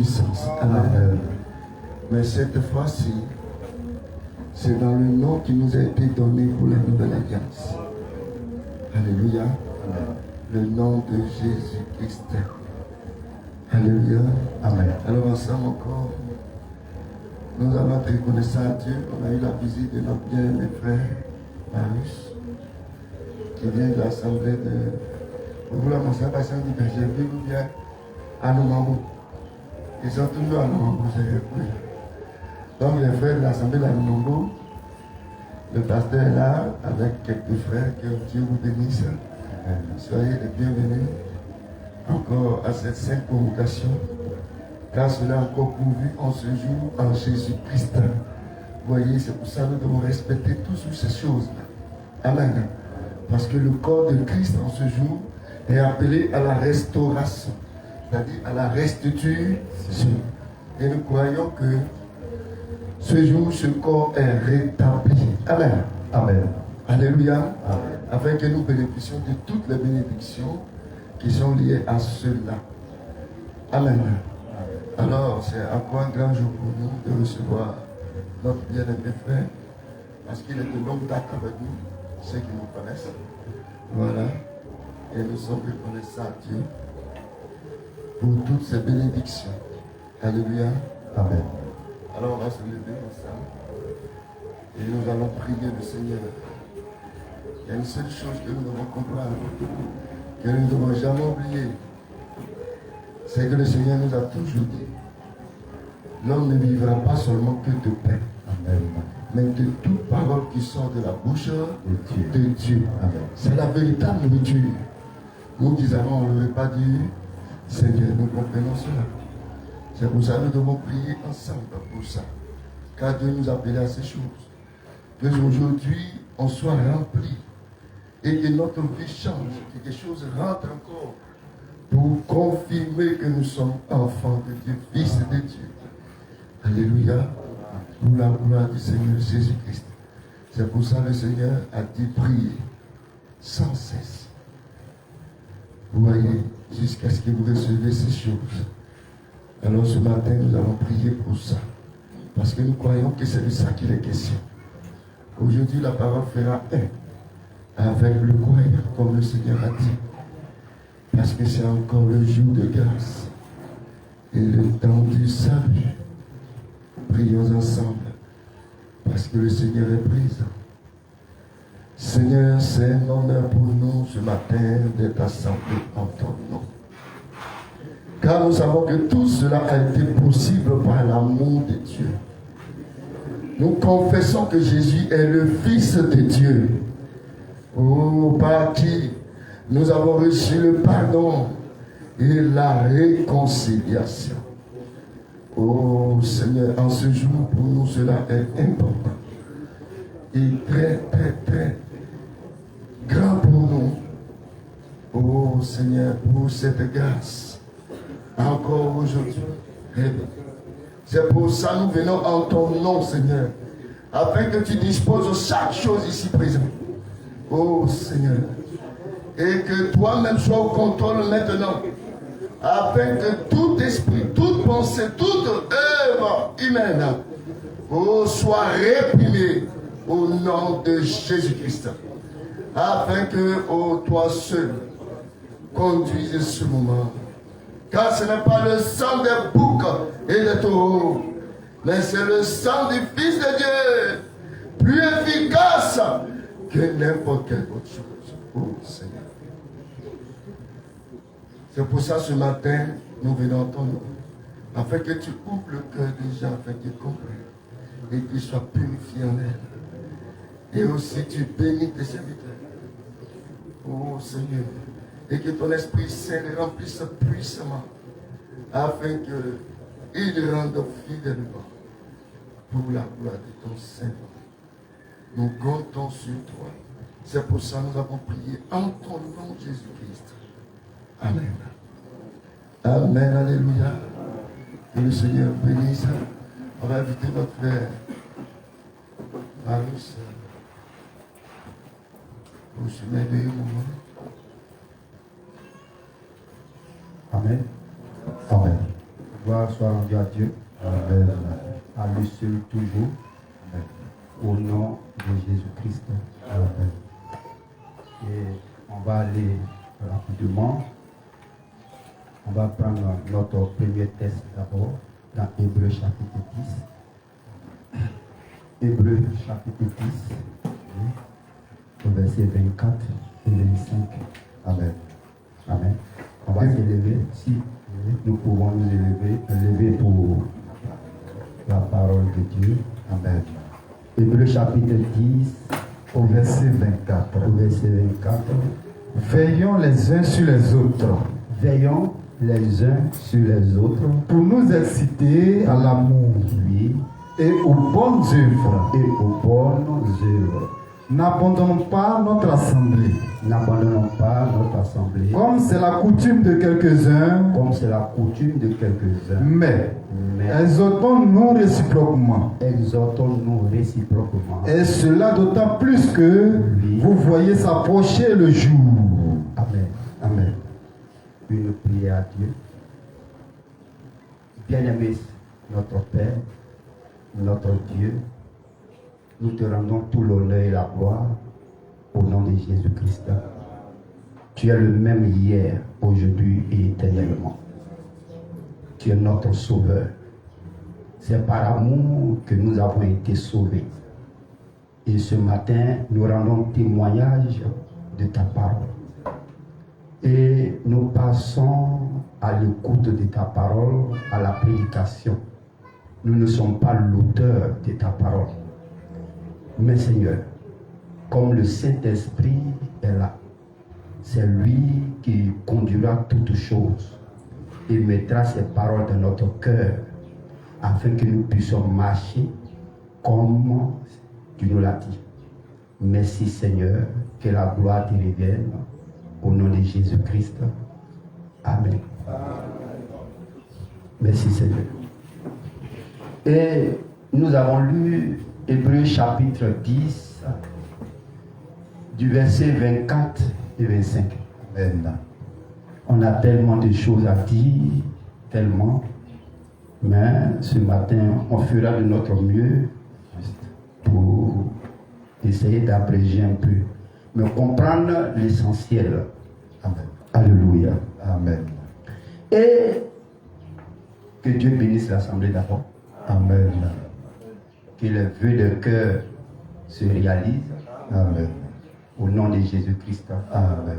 puissance. Amen. Mais cette fois-ci, c'est dans le nom qui nous a été donné pour la nouvelle alliance. Alléluia. Le nom de Jésus-Christ. Alléluia. Amen. Alors ensemble encore, nous allons être reconnaissants à Dieu. On a eu la visite de notre bien-aimé frère Marius, qui vient de l'assemblée de... Vous la montrez parce qu'on dit que j'ai vu vous bien à Noumambou. Ils sont toujours à Noumambou, j'ai repris. Donc les frères de l'assemblée de Noumambou, le pasteur est là avec quelques frères, que Dieu vous bénisse. Soyez les bienvenus encore à cette sainte convocation, car cela est encore pourvu en ce jour en Jésus-Christ. Vous voyez, c'est pour ça que nous devons respecter toutes ces choses-là. Amen. Parce que le corps de Christ en ce jour est appelé à la restauration, c'est-à-dire à la restitution. Et nous croyons que ce jour, ce corps est rétabli. Amen. Amen. Alléluia. Amen. Afin que nous bénéficions de toutes les bénédictions qui sont liées à cela. Amen. Alors, c'est encore un grand jour pour nous de recevoir notre bien-aimé frère, parce qu'il est de longue date avec nous, ceux qui nous connaissent. Voilà. Et nous sommes reconnaissants à Dieu pour toutes ces bénédictions. Alléluia. Amen. Alors, on va se lever ensemble et nous allons prier le Seigneur. Il y a une seule chose que nous devons comprendre, que nous ne devons jamais oublier, c'est que le Seigneur nous a toujours dit, l'homme ne vivra pas seulement que de pain, mais de toute parole qui sort de la bouche de Dieu. C'est la véritable nourriture. Nous qui avons le repas du Seigneur, nous comprenons cela. C'est pour ça que nous devons prier ensemble pour ça. Car Dieu nous a appelés à ces choses. Que aujourd'hui, on soit rempli et que notre vie change, que des choses rentrent encore pour confirmer que nous sommes enfants de Dieu, fils de Dieu. Alléluia. Pour la gloire du Seigneur Jésus-Christ. C'est pour ça que le Seigneur a dit prier sans cesse. Vous voyez, jusqu'à ce que vous recevez ces choses. Alors ce matin, nous allons prier pour ça. Parce que nous croyons que c'est de ça qu'il est question. Aujourd'hui, la parole fera un avec le croyant, comme le Seigneur a dit. Parce que c'est encore le jour de grâce et le temps du salut. Prions ensemble, parce que le Seigneur est présent. Seigneur, c'est un honneur pour nous ce matin d'être assemblés en ton nom. Car nous savons que tout cela a été possible par l'amour de Dieu. Nous confessons que Jésus est le Fils de Dieu, par qui nous avons reçu le pardon et la réconciliation. Oh Seigneur, en ce jour, pour nous, cela est important. Et très, très, très grand pour nous. Oh Seigneur, pour cette grâce. Encore aujourd'hui. C'est pour ça que nous venons en ton nom, Seigneur. Afin que tu disposes chaque chose ici présente. Oh Seigneur. Et que toi-même sois au contrôle maintenant. Afin que tout esprit, toute pensée, toute œuvre humaine soit réprimée au nom de Jésus-Christ. Afin que toi seul conduise ce moment. Car ce n'est pas le sang des boucs et des taureaux, mais c'est le sang du Fils de Dieu, plus efficace que n'importe quelle autre chose. Oh Seigneur. C'est pour ça ce matin, nous venons ton nom, afin que tu ouvres le cœur des gens, afin qu'ils comprennent et qu'ils soient purifiés en elle. Et aussi tu bénis tes serviteurs. Oh Seigneur, et que ton Esprit Saint les remplisse puissamment, afin qu'ils rendent fidèlement pour la gloire de ton Saint-Nom. Nous comptons sur toi. C'est pour ça que nous avons prié en ton nom, Jésus-Christ. Amen. Amen. Alléluia. Que le Seigneur bénisse. On va inviter notre frère Marius pour se mêler au moment. Amen. Amen. Gloire soit rendue à Dieu. Amen. À lui seul toujours. Au nom de Jésus-Christ. Amen. Et on va aller rapidement. On va prendre notre premier texte d'abord dans Hébreux chapitre 10. Hébreux chapitre 10, verset 24 et 25. Amen. Amen. On va s'élever. Si nous pouvons nous élever pour la parole de Dieu. Amen. Hébreux chapitre 10, Au verset 24. au verset 24. Veillons les uns sur les autres Veillons les uns sur les autres, pour nous exciter à l'amour oui, et aux bonnes œuvres. et aux bonnes œuvres. N'abandonnons pas notre assemblée, N'abandonnons pas notre assemblée, comme c'est la coutume de quelques-uns, comme c'est la coutume de quelques-uns, mais mais exhortons-nous réciproquement. exhortons-nous réciproquement. Et cela d'autant plus que vous voyez s'approcher le jour. Amen. Amen. Une prière à Dieu. Bien-aimé, notre Père, notre Dieu, nous te rendons tout l'honneur et la gloire au nom de Jésus-Christ. Tu es le même hier, aujourd'hui et éternellement. Tu es notre sauveur. C'est par amour que nous avons été sauvés. Et ce matin, nous rendons témoignage de ta parole. Et nous passons à l'écoute de ta parole, à la prédication. Nous ne sommes pas l'auteur de ta parole. Mais Seigneur, comme le Saint-Esprit est là, c'est lui qui conduira toutes choses et mettra ses paroles dans notre cœur afin que nous puissions marcher comme tu nous l'as dit. Merci Seigneur, que la gloire te revienne au nom de Jésus-Christ. Amen. Merci Seigneur. Et nous avons lu Hébreux chapitre 10, du verset 24 et 25. Amen. On a tellement de choses à dire, tellement. Mais ce matin, on fera de notre mieux pour essayer d'abréger un peu, mais comprendre l'essentiel. Amen. Alléluia. Amen. Et que Dieu bénisse l'assemblée d'abord. Amen. Que les vœux de cœur se réalisent Amen. au nom de Jésus-Christ. Amen.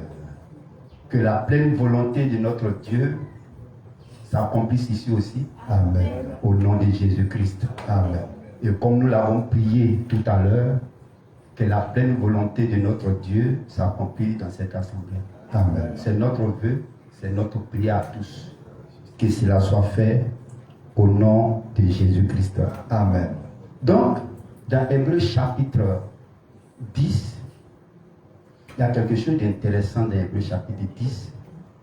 Que la pleine volonté de notre Dieu s'accomplisse ici aussi Amen. au nom de Jésus-Christ. Amen. Et comme nous l'avons prié tout à l'heure, que la pleine volonté de notre Dieu s'accomplisse dans cette assemblée. Amen. C'est notre vœu, c'est notre prière à tous. Que cela soit fait au nom de Jésus-Christ. Amen. Donc, dans Hébreux chapitre 10, il y a quelque chose d'intéressant dans Hébreux chapitre 10,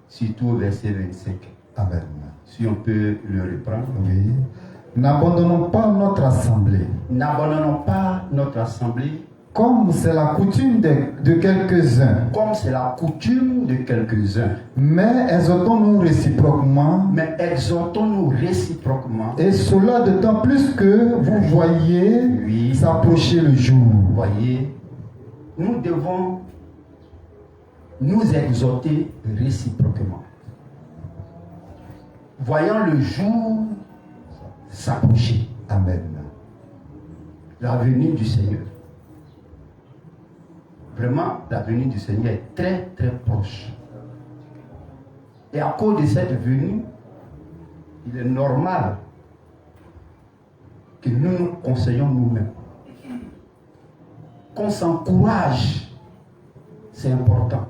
surtout au verset 25. Amen. Si on peut le reprendre. Oui. N'abandonnons pas notre assemblée, N'abandonnons pas notre assemblée comme c'est la coutume de quelques-uns, comme c'est la coutume de quelques-uns, mais exhortons-nous réciproquement, mais exhortons-nous réciproquement. et cela d'autant plus que vous voyez Oui. s'approcher le jour. Vous voyez, nous devons nous exhorter réciproquement. Voyant le jour s'approcher, Amen. la venue du Seigneur. Vraiment, la venue du Seigneur est très très proche. Et à cause de cette venue, il est normal que nous nous conseillons nous-mêmes. Qu'on s'encourage, c'est important.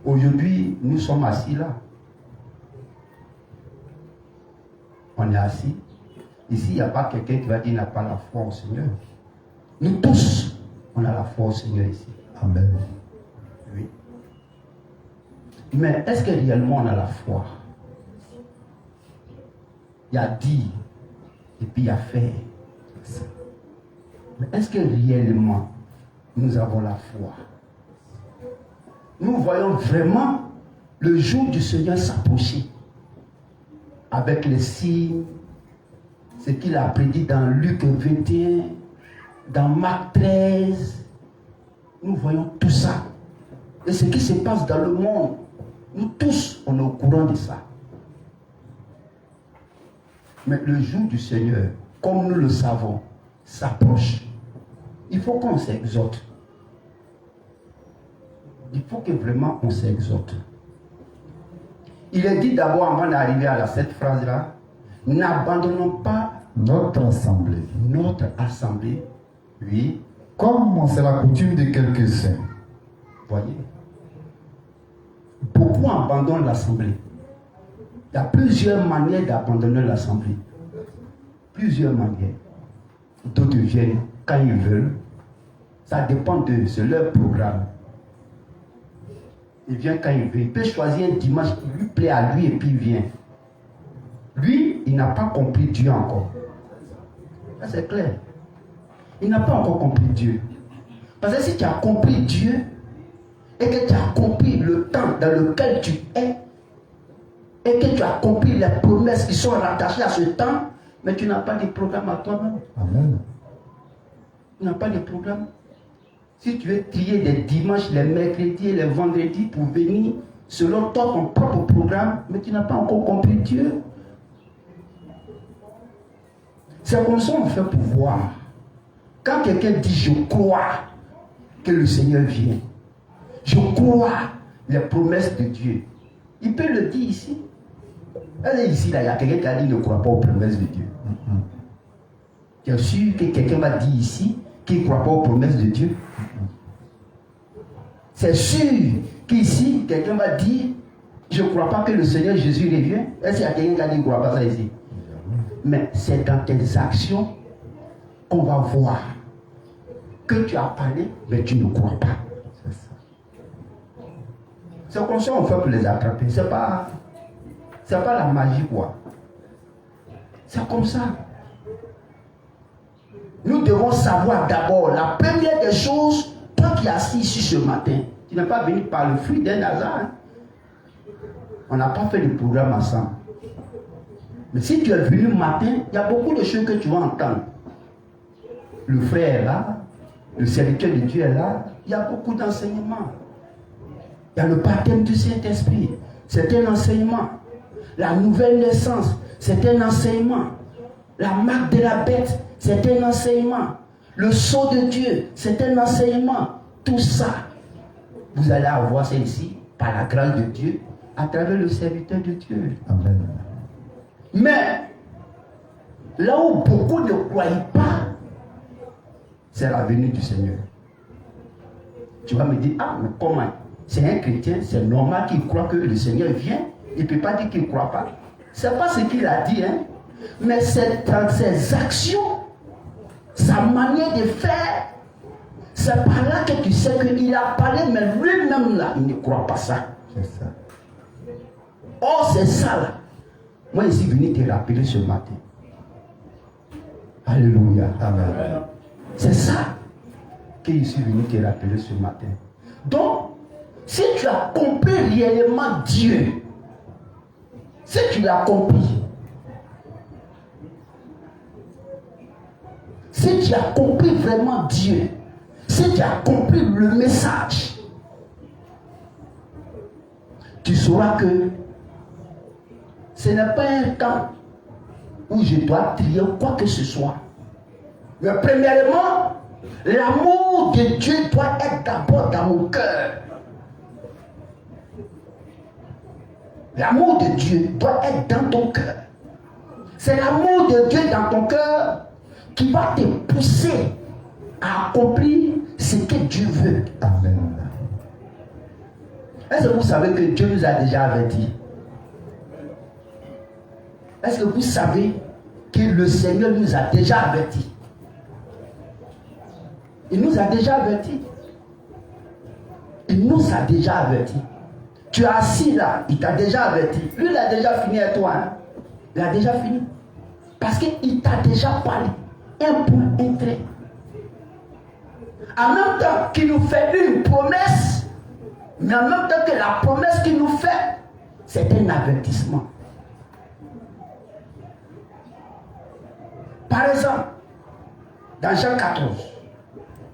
Aujourd'hui, nous sommes assis là. On est assis. Ici, il n'y a pas quelqu'un qui va dire qu'il n'a pas la foi au Seigneur. Nous tous, on a la foi au Seigneur ici. Amen. Oui. Mais est-ce que réellement on a la foi? Il y a dire et puis il y a faire. Mais est-ce que réellement nous avons la foi? Nous voyons vraiment le jour du Seigneur s'approcher. avec les signes, ce qu'il a prédit dans Luc 21, dans Marc 13. Nous voyons tout ça. Et ce qui se passe dans le monde, nous tous, on est au courant de ça. Mais le jour du Seigneur, comme nous le savons, s'approche. Il faut qu'on s'exhorte. Il faut que vraiment on s'exhorte. Il est dit d'abord, avant d'arriver à cette phrase-là, n'abandonnons pas notre assemblée. Notre assemblée, oui. Comme c'est la coutume de quelques-uns. Voyez. Beaucoup abandonnent l'assemblée. Il y a plusieurs manières d'abandonner l'assemblée. Plusieurs manières. D'autres viennent quand ils veulent. Ça dépend d'eux, c'est leur programme. Il vient quand il veut. Il peut choisir un dimanche qui lui plaît à lui et puis il vient. Lui, il n'a pas compris Dieu encore. Ça c'est clair. Il n'a pas encore compris Dieu. Parce que si tu as compris Dieu et que tu as compris le temps dans lequel tu es et que tu as compris les promesses qui sont rattachées à ce temps, mais tu n'as pas de programme à toi-même. Amen. Tu n'as pas de programme. Si tu veux trier les dimanches, les mercredis et les vendredis pour venir selon toi, ton propre programme, mais tu n'as pas encore compris Dieu. C'est comme ça qu'on fait pour voir. Quand quelqu'un dit je crois que le Seigneur vient, je crois les promesses de Dieu, il peut le dire ici. Elle est ici, là, il y a quelqu'un qui a dit ne croit pas aux promesses de Dieu. Tu es sûr que quelqu'un m'a dit ici qu'il ne croit pas aux promesses de Dieu? C'est sûr qu'ici, quelqu'un m'a dit je ne crois pas que le Seigneur Jésus revient. Est-ce qu'il y a quelqu'un qui a dit ne croit pas ça ici? Mais c'est dans tes actions qu'on va voir que tu as parlé, mais tu ne crois pas. C'est comme ça qu'on fait pour les attraper. C'est pas la magie, quoi. C'est comme ça. Nous devons savoir d'abord, la première des choses, toi qui es assis ici ce matin, tu n'es pas venu par le fruit d'un hasard. Hein? On n'a pas fait de programme ensemble. Mais si tu es venu le matin, il y a beaucoup de choses que tu vas entendre. Le frère est là, le serviteur de Dieu est là, il y a beaucoup d'enseignements. Il y a le baptême du Saint-Esprit, c'est un enseignement. La nouvelle naissance, c'est un enseignement. La marque de la bête, c'est un enseignement. Le sceau de Dieu, c'est un enseignement. Tout ça, vous allez avoir ça ici, par la grâce de Dieu, à travers le serviteur de Dieu. Amen. Mais, là où beaucoup ne croient pas, c'est la venue du Seigneur. Tu vas me dire, ah, mais comment? C'est un chrétien, c'est normal qu'il croit que le Seigneur vient. Il ne peut pas dire qu'il ne croit pas. Ce n'est pas ce qu'il a dit, hein. Mais c'est dans ses actions, sa manière de faire. C'est par là que tu sais qu'il a parlé, mais lui-même là, il ne croit pas ça. C'est ça. Or, c'est ça là. Moi, je suis venu te rappeler ce matin. Alléluia. Amen. C'est ça que je suis venu te rappeler ce matin. Donc, si tu as compris réellement Dieu, si tu l'as compris, si tu as compris vraiment Dieu, si tu as compris le message, tu sauras que ce n'est pas un temps où je dois trier quoi que ce soit. Mais premièrement, l'amour de Dieu doit être d'abord dans mon cœur. L'amour de Dieu doit être dans ton cœur. C'est l'amour de Dieu dans ton cœur qui va te pousser à accomplir ce que Dieu veut. Amen. Est-ce que vous savez que Dieu nous a déjà avertis? Est-ce que vous savez que le Seigneur nous a déjà avertis? Il nous a déjà avertis. Il nous a déjà avertis. Tu es assis là, il t'a déjà averti. Lui, il a déjà fini avec toi. Hein? Il a déjà fini. Parce qu'il t'a déjà parlé. Un point, un trait. En même temps qu'il nous fait une promesse, mais en même temps que la promesse qu'il nous fait, c'est un avertissement. Par exemple, dans Jean 14,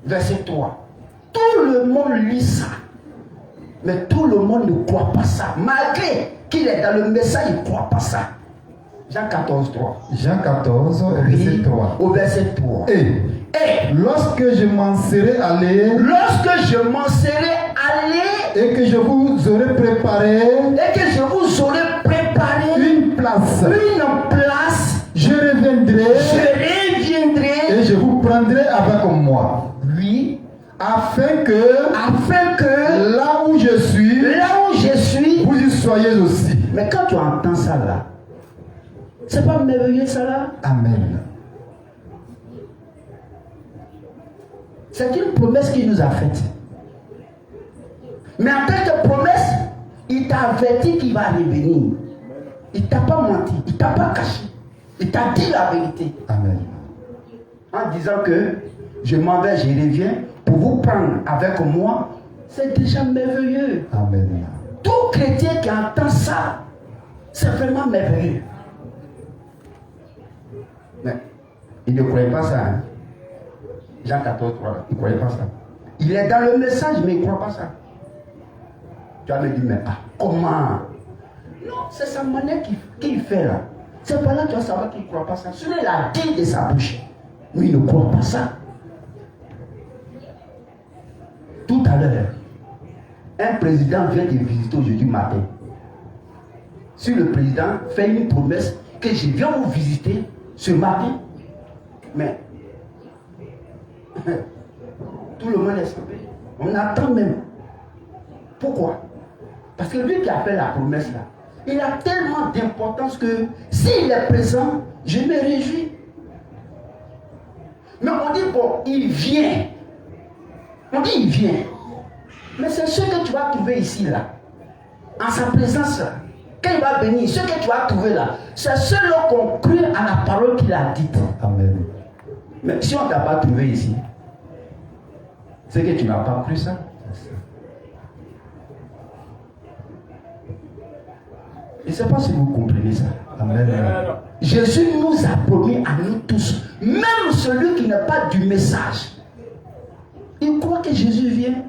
verset 3, tout le monde lit ça. Mais tout le monde ne croit pas ça. Malgré qu'il est dans le message, il ne croit pas ça. Jean 14, 3. Jean 14, verset 3. Au verset 3. Et lorsque je m'en serai allé, et que je vous aurai préparé, une place, je reviendrai, et je vous prendrai avec moi. Oui. Afin que là où je suis, vous y soyez aussi. Mais quand tu entends ça là, c'est pas merveilleux ça là? Amen. C'est une promesse qu'il nous a faite. Mais en tant que promesse, il t'a averti qu'il va revenir. Il t'a pas menti, il t'a pas caché. Il t'a dit la vérité. Amen. En disant que je m'en vais, je reviens pour vous prendre avec moi, c'est déjà merveilleux. Amen. Tout chrétien qui entend ça, c'est vraiment merveilleux. Mais il ne croyait pas ça. Hein? Jean 14, 3, il ne croyait pas ça. Il est dans le message, mais il ne croit pas ça. Tu vas me dire, mais comment? Non, c'est sa manière qu'il fait là. C'est pas là que tu vas savoir qu'il ne croit pas ça. Celui il a dit de sa bouche. Mais il ne croit pas ça. Tout à l'heure, un président vient te visiter aujourd'hui matin. Si le président fait une promesse que je viens vous visiter ce matin, mais tout le monde est sauvé. On attend même. Pourquoi? Parce que lui qui a fait la promesse là, il a tellement d'importance que s'il est présent, je me réjouis. Mais on dit bon, il vient. On dit il vient. Mais c'est ce que tu vas trouver ici là. En sa présence là. Quand il va venir, ce que tu vas trouver là, c'est ceux qui ont cru à la parole qu'il a dite. Amen. Mais si on ne t'a pas trouvé ici, c'est que tu n'as pas cru ça. Je ne sais pas si vous comprenez ça. Amen. Jésus nous a promis à nous tous, même celui qui n'est pas du message. Il croit que Jésus vient,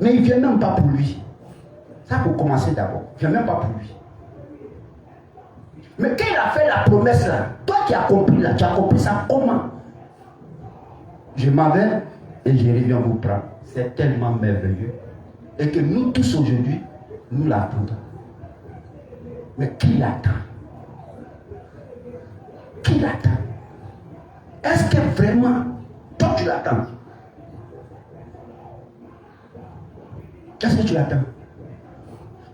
mais il ne vient même pas pour lui. Ça pour commencer d'abord. Il ne vient même pas pour lui. Mais quand il a fait la promesse là, toi qui as compris là, tu as compris ça comment? Je m'en vais et je reviens vous prendre. C'est tellement merveilleux. Et que nous tous aujourd'hui, nous l'attendons. Mais qui l'attend? Qui l'attend? Est-ce que vraiment, toi tu l'attends? Qu'est-ce que tu l'attends?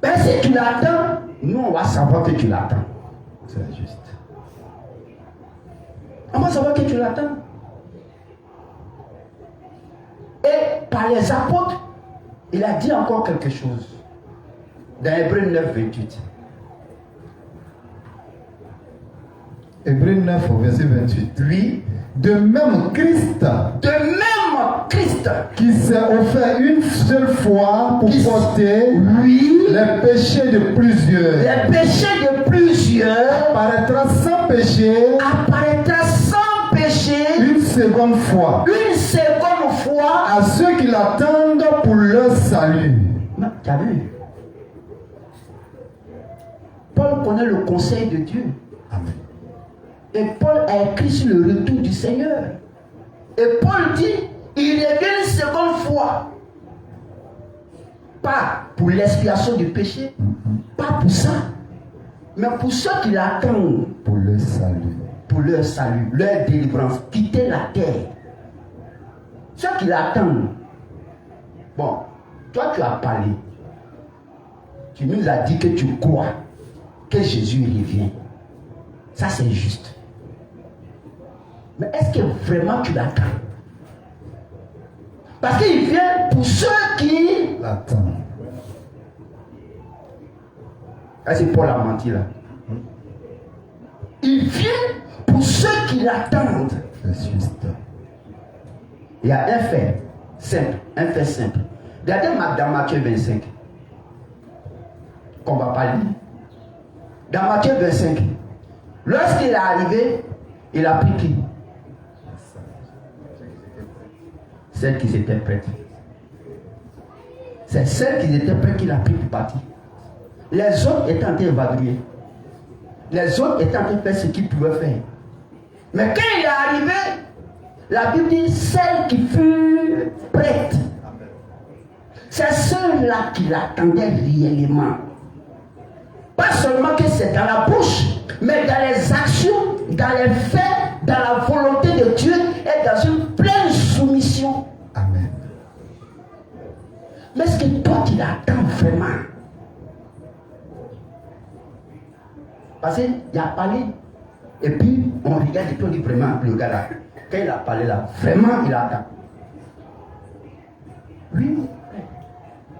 Ben si tu l'attends, nous on va savoir que tu l'attends. C'est juste. On va savoir que tu l'attends. Et par les apôtres, il a dit encore quelque chose. Dans Hébreux 9, 28. Hébreux 9, verset 28. Oui. De même Christ, qui s'est offert une seule fois pour porter les péchés de plusieurs, apparaîtra sans péché une seconde fois à ceux qui l'attendent pour leur salut. Tu as vu? Paul connaît le conseil de Dieu. Amen. Et Paul a écrit sur le retour du Seigneur. Et Paul dit, il revient une seconde fois. Pas pour l'expiation du péché, pas pour ça, mais pour ceux qui l'attendent. Pour le salut. Pour leur salut, leur délivrance, quitter la terre. Ceux qui l'attendent. Bon, toi tu as parlé. Tu nous as dit que tu crois que Jésus revient. Ça c'est juste. Mais est-ce que vraiment tu l'attends? Parce qu'il vient pour ceux qui l'attendent. Est-ce que Paul a menti là? Il vient pour ceux qui l'attendent. C'est juste. Il y a un fait simple, Regardez dans Matthieu 25. Qu'on va pas lire. Dans Matthieu 25, lorsqu'il est arrivé, il a pris qui? celles qui étaient prêtes. C'est celles qui étaient prêtes qu'il a pris pour partir. Les autres étaient en train d'évaluer. Les autres étaient en train de faire ce qu'ils pouvaient faire. Mais quand il est arrivé, la Bible dit celles qui furent prêtes. C'est ceux-là qui l'attendaient réellement. Pas seulement que c'est dans la bouche, mais dans les actions, dans les faits, dans la volonté de Dieu et dans une pleine soumission. Amen. Mais est-ce que toi tu l'attends vraiment? Parce qu'il a parlé, et puis on regarde et puis on dit vraiment, le gars là, quand il a parlé là, vraiment il attend. Oui,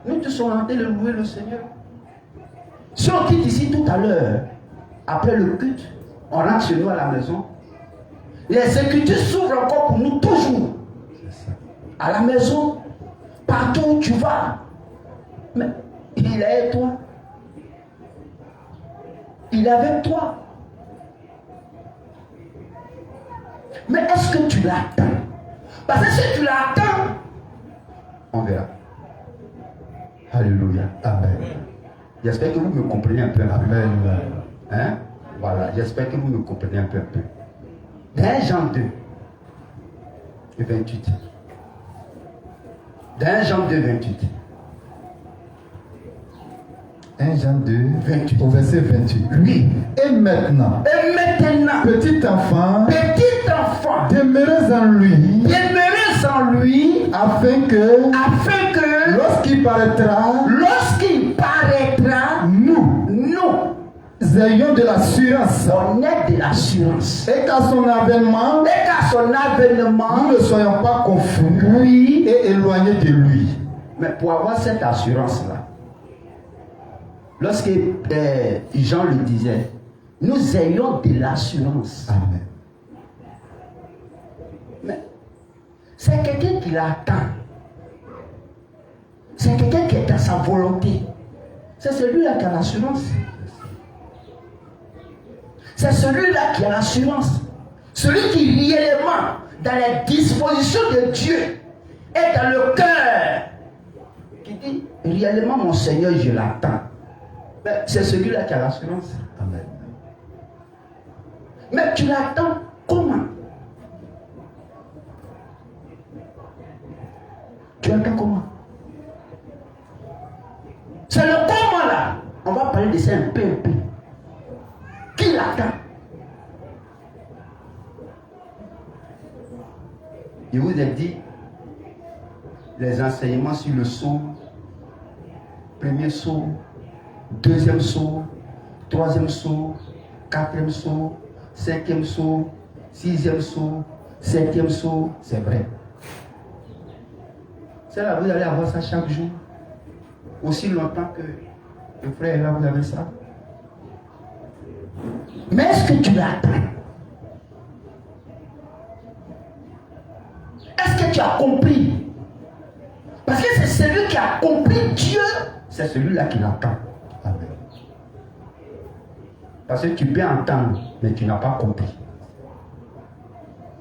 nous tous sommes en train de louer le Seigneur. Si on quitte ici tout à l'heure, après le culte, on rentre chez nous à la maison. Les Écritures s'ouvrent encore pour nous toujours. À la maison, partout où tu vas. Mais il est avec toi. Il est avec toi. Mais est-ce que tu l'attends? Parce que si tu l'attends, on verra. Alléluia. Amen. J'espère que vous me comprenez un peu. Amen. Hein? Voilà, j'espère que vous me comprenez un peu. Dans Jean 2, et 28. Dans Jean 2, 28. 1 Jean 2, 28. au verset 28. Oui. Et maintenant, petit enfant, demeurez en lui, afin que, lorsqu'il paraîtra, nous ayons de l'assurance. On est de l'assurance. Et qu'à son avènement, nous ne soyons pas confus Oui. et éloignés de lui. Mais pour avoir cette assurance-là, lorsque Jean le disait, nous ayons de l'assurance. Amen. Mais c'est quelqu'un qui l'attend. C'est quelqu'un qui est dans sa volonté. C'est celui-là qui a l'assurance. C'est celui-là qui a l'assurance. Celui qui réellement, dans les dispositions de Dieu, est dans le cœur, qui dit, réellement mon Seigneur, je l'attends. Mais c'est celui-là qui a l'assurance. Amen. Mais tu l'attends comment? Tu l'attends comment? C'est le comment là. On va parler de ça un peu. Qui l'attend? Je vous ai dit les enseignements sur le saut. Premier saut, deuxième saut, troisième saut, quatrième saut, cinquième saut, sixième saut, septième saut, c'est vrai. C'est là, vous allez avoir ça chaque jour. Aussi longtemps que le frère est là, vous avez ça. Mais est-ce que tu l'attends? Est-ce que tu as compris? Parce que c'est celui qui a compris Dieu, c'est celui-là qui l'attend. Amen. Parce que tu peux entendre, mais tu n'as pas compris.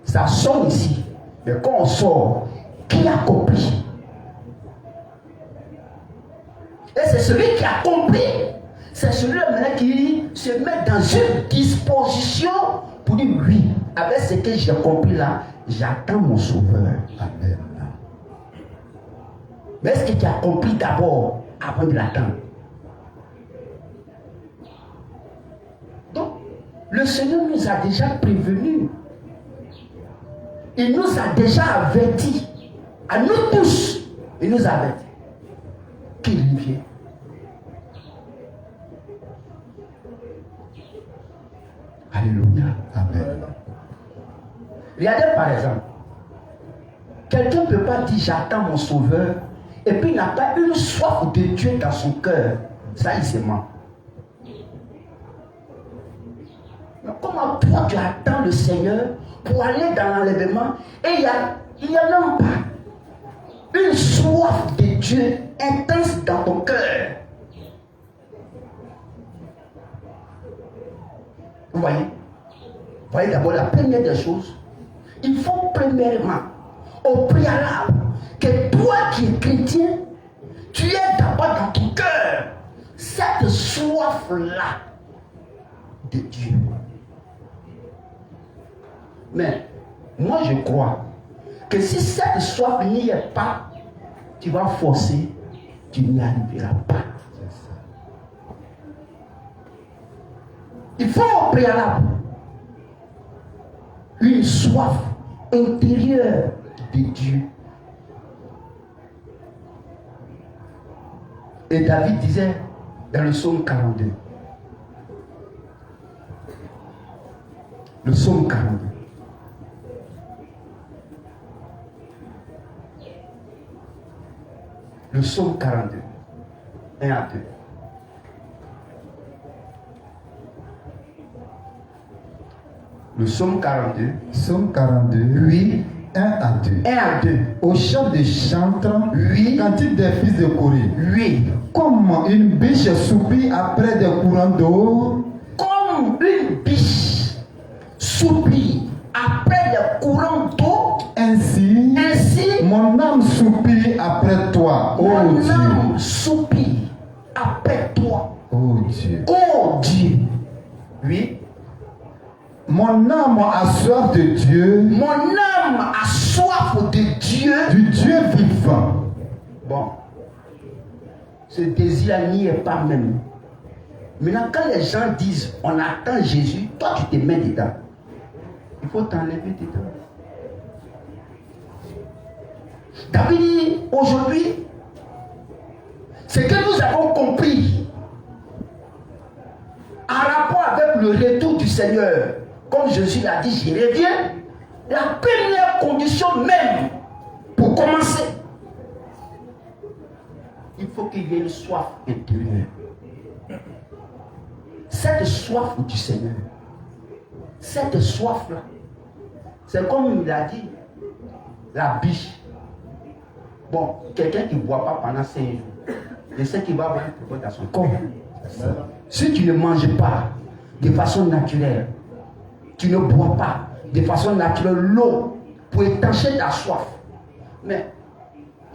Ça sonne ici, mais quand on sort, qui a compris? Et c'est celui qui a compris. C'est celui-là maintenant qui se met dans une disposition pour dire oui, avec ce que j'ai compris là, j'attends mon sauveur. Amen. Mais est-ce que tu as compris d'abord avant de l'attendre? Donc, le Seigneur nous a déjà prévenus. Il nous a déjà avertis. À nous tous, il nous a avertis qu'il vient. Alléluia. Amen. Regardez par exemple, quelqu'un ne peut pas dire j'attends mon sauveur et puis il n'a pas une soif de Dieu dans son cœur. Ça, il se ment. Mais comment toi tu attends le Seigneur pour aller dans l'enlèvement et il n'y a même pas une soif de Dieu intense dans ton cœur? Vous voyez d'abord la première des choses, il faut premièrement, au préalable, que toi qui es chrétien, tu es d'abord dans ton cœur cette soif-là de Dieu. Mais moi je crois que si cette soif n'y est pas, tu vas forcer, tu n'y arriveras pas. Il faut au préalable une soif intérieure de Dieu. Et David disait dans le psaume 42, le psaume 42, le psaume 42, 1 à 2. Le psaume 42, Psaume 42, oui, 1 à 2. 1 à 2, Au chant des chantres, oui, cantique des fils de Corée. oui. Comme une biche soupire après des courants d'eau, Comme une biche soupire après le courant d'eau, ainsi mon âme soupire après toi, ô mon Dieu. âme soupire après toi, Ô Dieu. ô Dieu. Oui, Mon âme a soif de Dieu, mon âme a soif de Dieu. du Dieu vivant. Bon, ce désir n'y est pas même. Maintenant, quand les gens disent on attend Jésus, toi tu te mets dedans. Il faut t'enlever dedans. David dit aujourd'hui, ce que nous avons compris en rapport avec le retour du Seigneur, comme Jésus l'a dit, je reviens, la première condition même pour commencer, il faut qu'il y ait une soif intérieure. Cette soif du Seigneur, cette soif-là, c'est comme il a dit, la biche. Bon, quelqu'un qui ne boit pas pendant 5 jours, je sais qu'il va avoir un problème dans son corps. Si tu ne manges pas de façon naturelle, tu ne bois pas de façon naturelle l'eau pour étancher ta soif, mais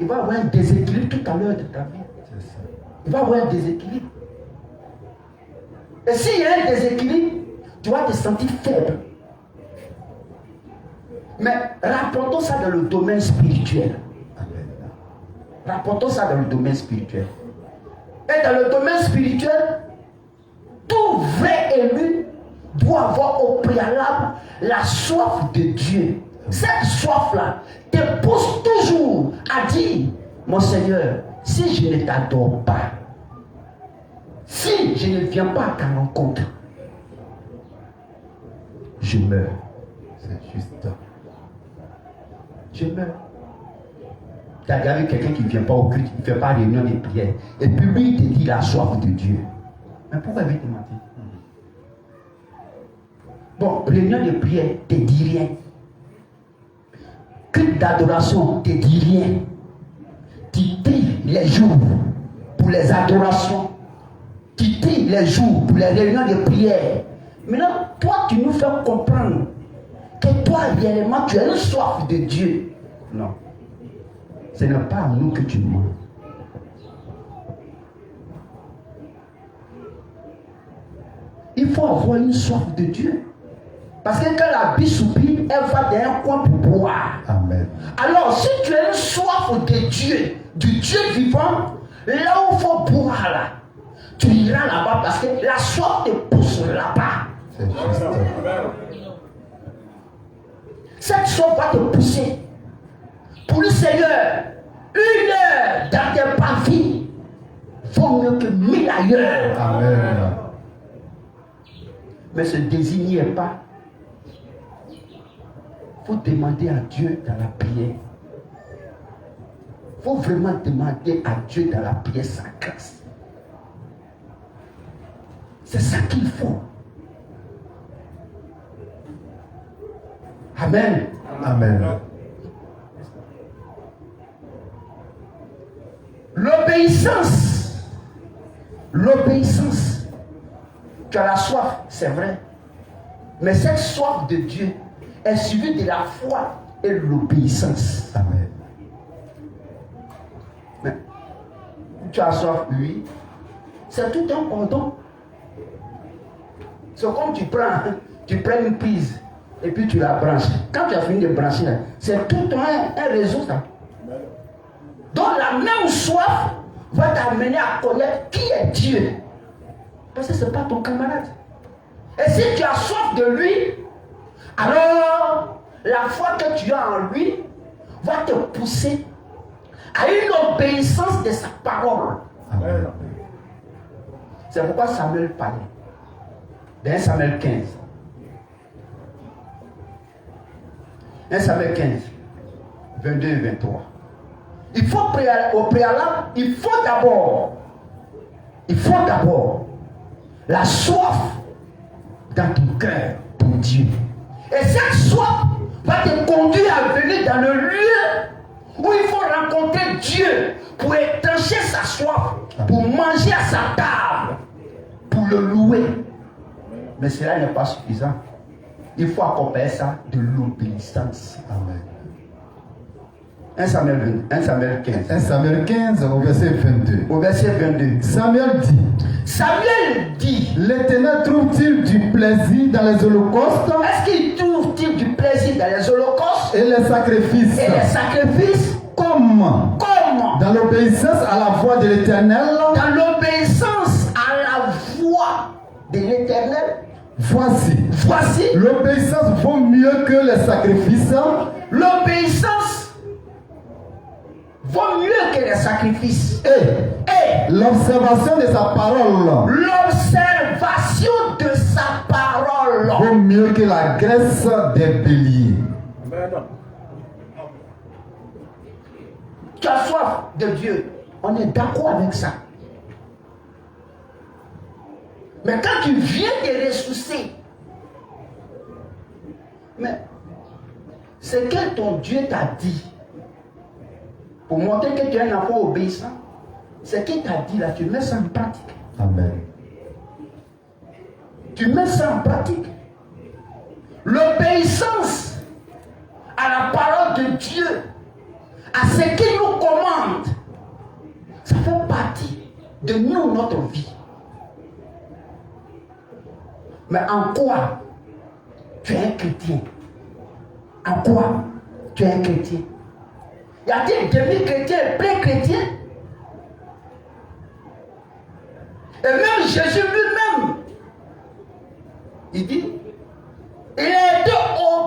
il va avoir un déséquilibre tout à l'heure de ta vie. Il va avoir un déséquilibre. Et s'il y a un déséquilibre, tu vas te sentir faible. Mais rapportons ça dans le domaine spirituel. Rapportons ça dans le domaine spirituel. Et dans le domaine spirituel, tout vrai élu doit avoir au préalable la soif de Dieu. Cette soif-là te pousse toujours à dire, mon Seigneur, si je ne t'adore pas, si je ne viens pas à ta rencontre, je meurs. C'est juste. Je meurs. Tu as regardé quelqu'un qui ne vient pas au culte, qui ne fait pas réunion de prière, et puis lui il te dit la soif de Dieu. Mais pourquoi il veut te mentir? Bon, réunion de prière te dit rien. Culte d'adoration te dit rien. Tu tries les jours pour les adorations. Tu tries les jours pour les réunions de prière. Maintenant, toi, tu nous fais comprendre que toi, réellement, tu as une soif de Dieu. Non. Ce n'est pas à nous que tu mens. Il faut avoir une soif de Dieu. Parce que quand la biche soupire, elle va dans un coin pour boire. Amen. Alors, si tu as une soif de Dieu, du Dieu vivant, là où il faut boire, là, tu iras là-bas parce que la soif te pousse là-bas. C'est juste. Cette soif va te pousser. Pour le Seigneur, 1 heure dans tes parvis vaut mieux que 1000 ailleurs. Amen. Mais ce désir n'y est pas. Il faut demander à Dieu dans la prière. Il faut vraiment demander à Dieu dans la prière sa grâce. C'est ça qu'il faut. Amen. Amen. L'obéissance. L'obéissance. Tu as la soif, c'est vrai. Mais cette soif de Dieu est suivie de la foi et l'obéissance. Amen. Tu as soif, oui. C'est tout un cordon. C'est comme tu prends une prise et puis tu la branches. Quand tu as fini de brancher, c'est tout un réseau ça. Donc la même soif va t'amener à connaître qui est Dieu. Parce que ce n'est pas ton camarade. Et si tu as soif de lui, alors la foi que tu as en lui va te pousser à une obéissance de sa parole. Amen. C'est pourquoi Samuel parlait. Dans 1 Samuel 15. 1 Samuel 15, 22 et 23. Il faut au préalable, il faut d'abord la soif dans ton cœur pour Dieu. Et cette soif va te conduire à venir dans le lieu où il faut rencontrer Dieu pour étancher sa soif, pour manger à sa table, pour le louer. Mais cela n'est pas suffisant. Il faut accompagner ça de l'obéissance. Amen. 1 Samuel 15. 1 Samuel 15 au verset 22. Au verset 22. Samuel dit, l'Éternel trouve-t-il du plaisir dans les holocaustes? Est-ce qu'il trouve-t-il du plaisir dans les holocaustes? Et les sacrifices? Comme dans l'obéissance à la voix de l'Éternel? Dans l'obéissance à la voix de l'Éternel? Voici. L'obéissance vaut mieux que les sacrifices. L'obéissance vaut mieux que les sacrifices. Et l'observation de sa parole. L'observation de sa parole vaut mieux que la graisse des béliers. Tu as soif de Dieu. On est d'accord avec ça. Mais quand tu viens te ressourcer, mais c'est que ton Dieu t'a dit, pour montrer que tu es un enfant obéissant, c'est qu'il t'a dit là, tu mets ça en pratique. Amen. Tu mets ça en pratique. L'obéissance à la parole de Dieu, à ce qu'il nous commande, ça fait partie de nous, notre vie. Mais en quoi tu es un chrétien? En quoi tu es un chrétien? Y a-t-il demi-chrétien, plein chrétien? Et même Jésus lui-même, il dit, il a été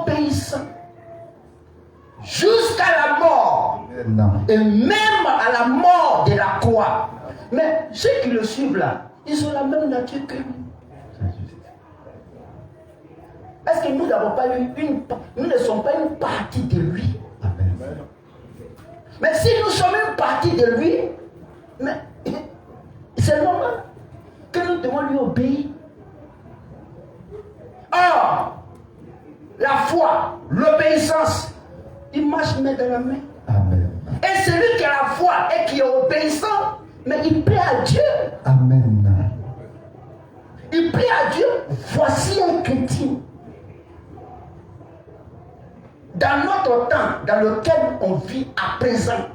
obéissant jusqu'à la mort. Non. Et même à la mort de la croix. Mais ceux qui le suivent là, ils ont la même nature que lui. Est-ce que nous n'avons pas eu nous ne sommes pas une partie de lui? Amen. Mais si nous sommes une partie de lui, mais c'est normal que nous devons lui obéir. Or, la foi, l'obéissance, ils marchent main dans la main. Amen. Et celui qui a la foi et qui est obéissant, mais il plaît à Dieu. Amen. Il plaît à Dieu. Voici un chrétien. Dans notre temps, dans lequel on vit à présent,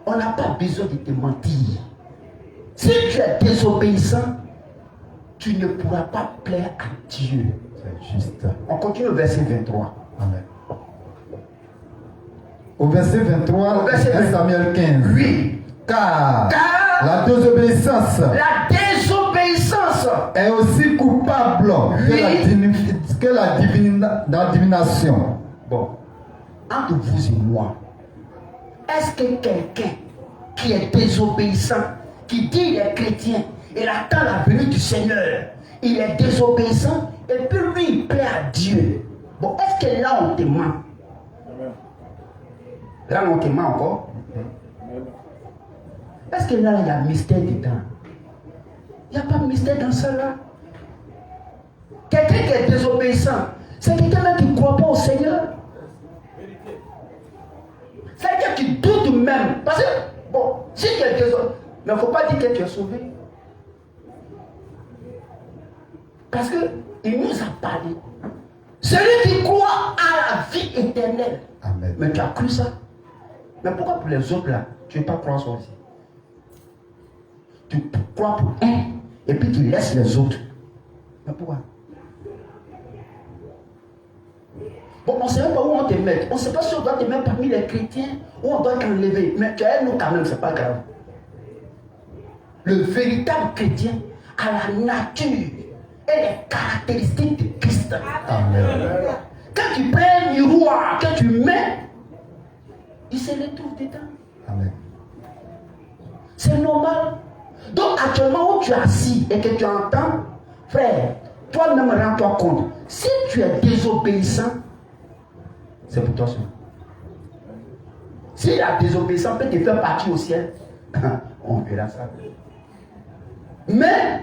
on n'a pas besoin de te mentir. Si tu es désobéissant, tu ne pourras pas plaire à Dieu. C'est juste. On continue au verset 23. Amen. Au verset 23, Au verset 1 Samuel 15. Oui. Car la désobéissance est aussi coupable que la divination. Bon, entre vous et moi, est-ce que quelqu'un qui est désobéissant, qui dit il est chrétien, il attend la venue du Seigneur, il est désobéissant, et puis lui il plaît à Dieu? Bon, est-ce que là on te ment? Là on te ment encore? Est-ce que là il y a mystère dedans? Il n'y a pas de mystère dans ça là. Quelqu'un qui est désobéissant, c'est quelqu'un qui ne croit pas au Seigneur. C'est quelqu'un qui doute même. Parce que, bon, si tu es désobéissant, mais il ne faut pas dire que tu es sauvé. Parce qu'il nous a parlé. Celui qui croit à la vie éternelle. Amen. Mais tu as cru ça. Mais pourquoi pour les autres là, tu ne veux pas croire ça aussi? tu crois pour un, et puis tu laisses les autres. Mais pourquoi? Bon, on ne sait même pas où on te met. On ne sait pas si on doit te mettre parmi les chrétiens ou on doit t'enlever. Mais tu es nous quand même, c'est pas grave. Le véritable chrétien a la nature et les caractéristiques de Christ. Amen. Quand tu prends un miroir, que tu mets, il se retrouve dedans. Amen. C'est normal. Donc actuellement où tu es assis et que tu entends, frère, toi-même rends-toi compte. Si tu es désobéissant, c'est pour toi seul. Si la désobéissance peut te faire partir au ciel, on verra ça. Mais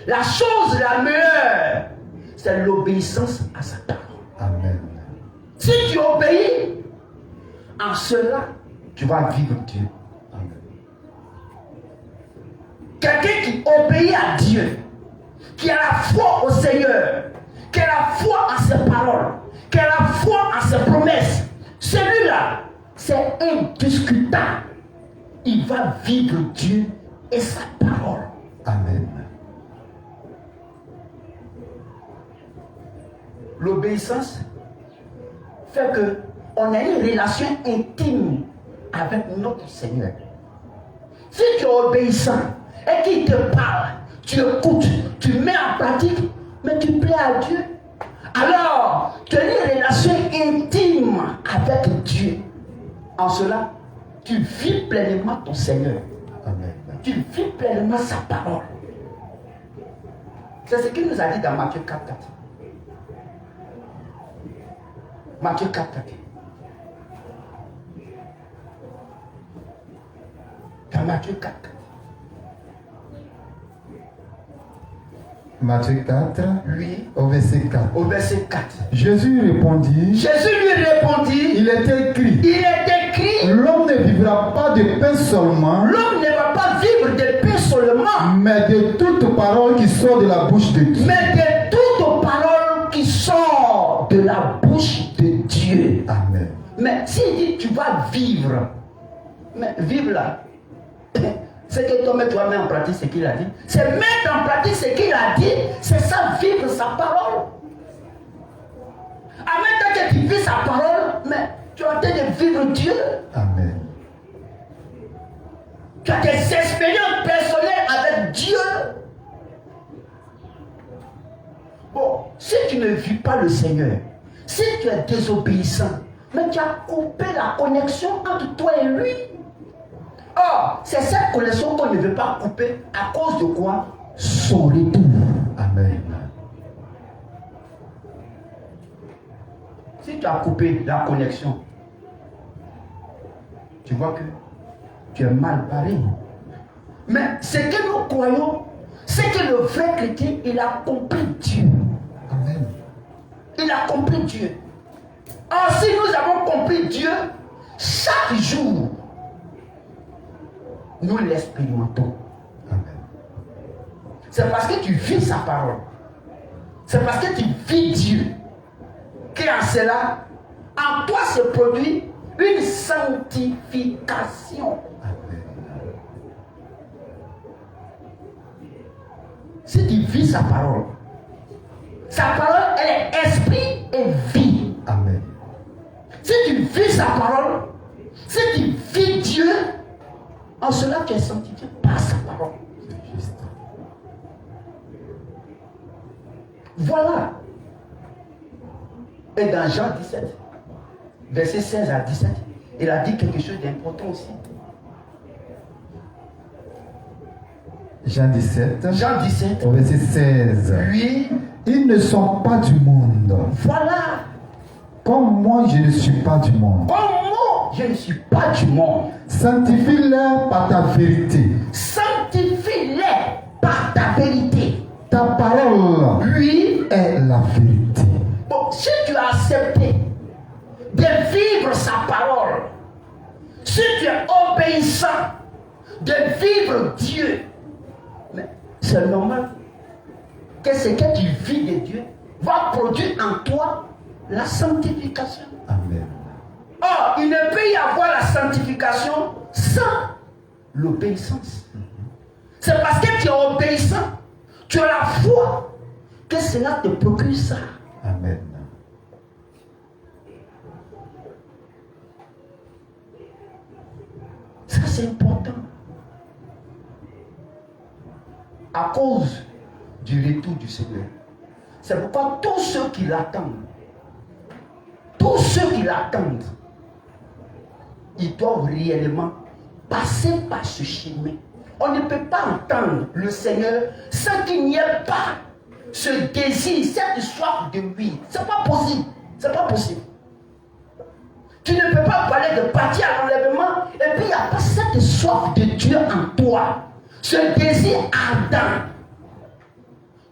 la chose la meilleure, c'est l'obéissance à sa parole. Amen. Si tu obéis, en cela, tu vas vivre Dieu. Amen. Quelqu'un qui obéit à Dieu, qui a la foi au Seigneur, qui a la foi en ses paroles, qui a la foi en ses promesses, celui-là, c'est indiscutable. Il va vivre Dieu et sa parole. Amen. L'obéissance fait que on a une relation intime avec notre Seigneur. Si tu es obéissant et qu'il te parle, tu écoutes, tu mets en pratique, mais tu plais à Dieu. Alors, tu as une relation intime avec Dieu. En cela, tu vis pleinement ton Seigneur. Amen. Tu vis pleinement sa parole. C'est ce qu'il nous a dit dans Matthieu 4, 4. Matthieu 4, 4. Dans Matthieu 4, 4. Matthieu 4, Oui, au verset 4. au verset 4. Jésus répondit, Jésus lui répondit, il est écrit, il est écrit, l'homme ne vivra pas de pain seulement, l'homme ne va pas vivre de pain seulement, mais de toute parole qui sort de la bouche de Dieu. mais de toute parole qui sort de la bouche de Dieu. Amen. Mais s'il dit tu vas vivre, mais vivre là, c'est que toi mets en pratique ce qu'il a dit. C'est mettre en pratique ce qu'il a dit, c'est ça vivre sa parole. En même temps que tu vis sa parole, mais tu es en train de vivre Dieu. Amen. Tu as des expériences personnelles avec Dieu. Bon, si tu ne vis pas le Seigneur, si tu es désobéissant, mais tu as coupé la connexion entre toi et lui. Or, c'est cette connexion qu'on ne veut pas couper à cause de quoi? Son retour. Amen. Si tu as coupé la connexion, tu vois que tu es mal paré. Mais ce que nous croyons, c'est que le vrai chrétien, il a compris Dieu. Amen. Il a compris Dieu. Or, si nous avons compris Dieu, chaque jour, nous l'expérimentons. Amen. C'est parce que tu vis sa parole. C'est parce que tu vis Dieu qu'en cela, en toi se produit une sanctification. Amen. Si tu vis sa parole, elle est esprit et vie. Amen. Si tu vis sa parole, si tu vis Dieu, en cela tu es sanctifié par sa parole. C'est juste. Voilà. Et dans Jean 17, verset 16 à 17, il a dit quelque chose d'important aussi. Jean 17, Jean 17, au verset 16. lui, Ils ne sont pas du monde, voilà. comme moi je ne suis pas du monde. Comme moi, je ne suis pas du monde. Sanctifie-les par ta vérité. Sanctifie-les par ta vérité. Ta parole Lui, est la vérité. bon, si tu as accepté de vivre sa parole, si tu es obéissant de vivre Dieu, mais c'est normal que ce que tu vis de Dieu va produire en toi la sanctification. Amen. Or, il ne peut y avoir la sanctification sans l'obéissance. C'est parce que tu es obéissant, tu as la foi, que cela te procure ça. Amen. Ça, c'est important. À cause du retour du Seigneur. C'est pourquoi tous ceux qui l'attendent, ils doivent réellement passer par ce chemin. On ne peut pas entendre le Seigneur sans qu'il n'y ait pas ce désir, cette soif de lui. C'est pas possible. C'est pas possible. Tu ne peux pas parler de partir à l'enlèvement et puis il n'y a pas cette soif de Dieu en toi. Ce désir ardent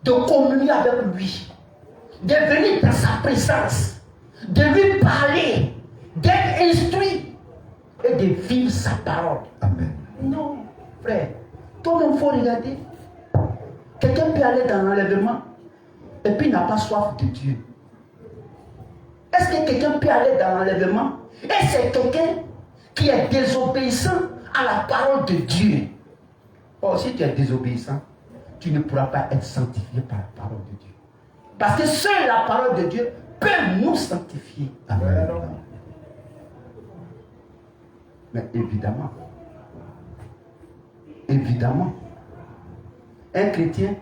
de communier avec lui, de venir dans sa présence, de lui parler, d'être instruit et de vivre sa parole. Amen. Non, frère, toi-même il faut regarder. Quelqu'un peut aller dans l'enlèvement et puis il n'a pas soif de Dieu. Est-ce que quelqu'un peut aller dans l'enlèvement et c'est quelqu'un qui est désobéissant à la parole de Dieu? Or, si tu es désobéissant, tu ne pourras pas être sanctifié par la parole de Dieu. Parce que seule la parole de Dieu peut nous sanctifier. Amen. Mais évidemment, un chrétien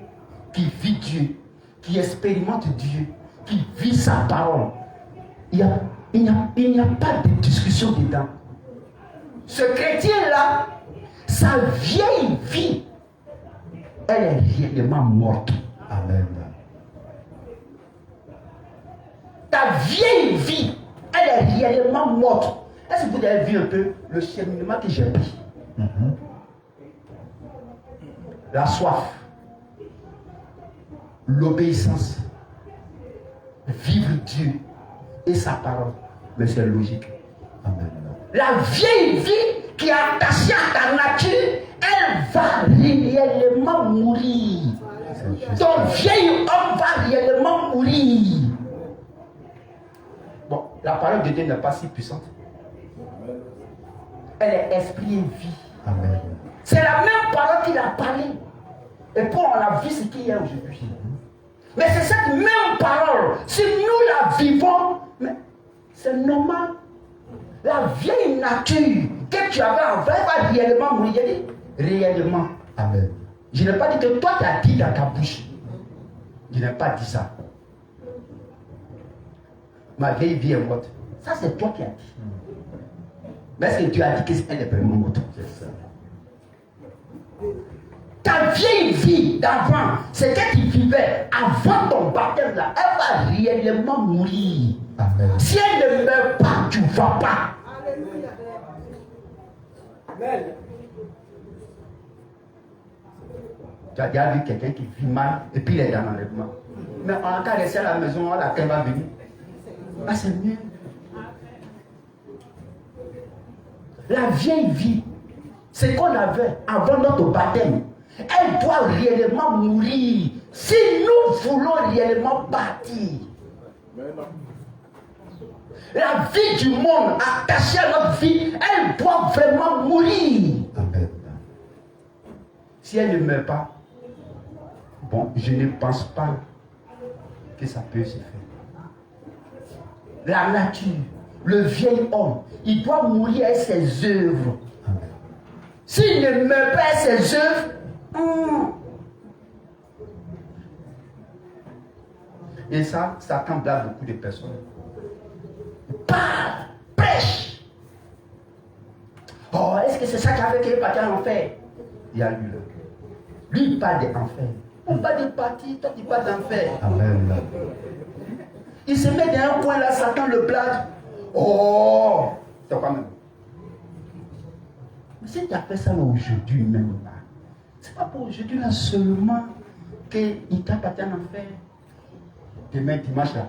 qui vit Dieu, qui expérimente Dieu, qui vit sa parole, il n'y a pas de discussion dedans. Ce chrétien-là, sa vieille vie, elle est réellement morte. Amen. Ta vieille vie, elle est réellement morte. Est-ce que vous avez vu un peu le cheminement que j'ai pris? La soif, l'obéissance, vivre Dieu et sa parole. Mais c'est logique. Amen. La vieille vie qui est attachée à ta nature, elle va réellement mourir. Ton vieil homme va réellement mourir. Bon, la parole de Dieu n'est pas si puissante. Elle est esprit et vie. Amen. C'est la même parole qu'il a parlé. Et pour on a vu ce qu'il y a aujourd'hui. Mais c'est cette même parole. Si nous la vivons, mais c'est normal. La vieille nature que tu avais avant, elle va réellement mourir. Réellement. Amen. Je n'ai pas dit que toi tu as dit dans ta bouche. Je n'ai pas dit ça. Ma vieille vie est morte. Ça c'est toi qui as dit. Mais est-ce que Dieu a dit qu'elle est vraiment morte? C'est ça. Ta vieille vie d'avant, c'est que tu vivais avant ton baptême là, elle va réellement mourir. Amen. Si elle ne meurt pas, tu ne vas pas. Amen. Tu as déjà vu quelqu'un qui vit mal et puis il est dans l'enlèvement. Mais on a qu'à rester à la maison, laquelle va venir. Ah, c'est mieux. La vieille vie, c'est qu'on avait avant notre baptême. Elle doit réellement mourir si nous voulons réellement partir. La vie du monde attachée à notre vie, elle doit vraiment mourir. Amen. Si elle ne meurt pas, bon, je ne pense pas que ça peut se faire. La nature, le vieil homme, il doit mourir avec ses œuvres. Amen. S'il ne meurt pas avec ses œuvres, et ça, Satan blâme beaucoup de personnes. Parle, prêche. Oh, est-ce que c'est ça qui a fait qu'il est parti en enfer? Il y a lui là. Lui, il parle d'enfer. On parle de parti, toi tu parles d'enfer. Amen. Il se met dans un coin là, Satan le blague. Oh, c'est quand même. Mais si tu as fait ça là aujourd'hui même là, c'est pas pour aujourd'hui là seulement qu'il t'a parti en enfer. Demain dimanche là,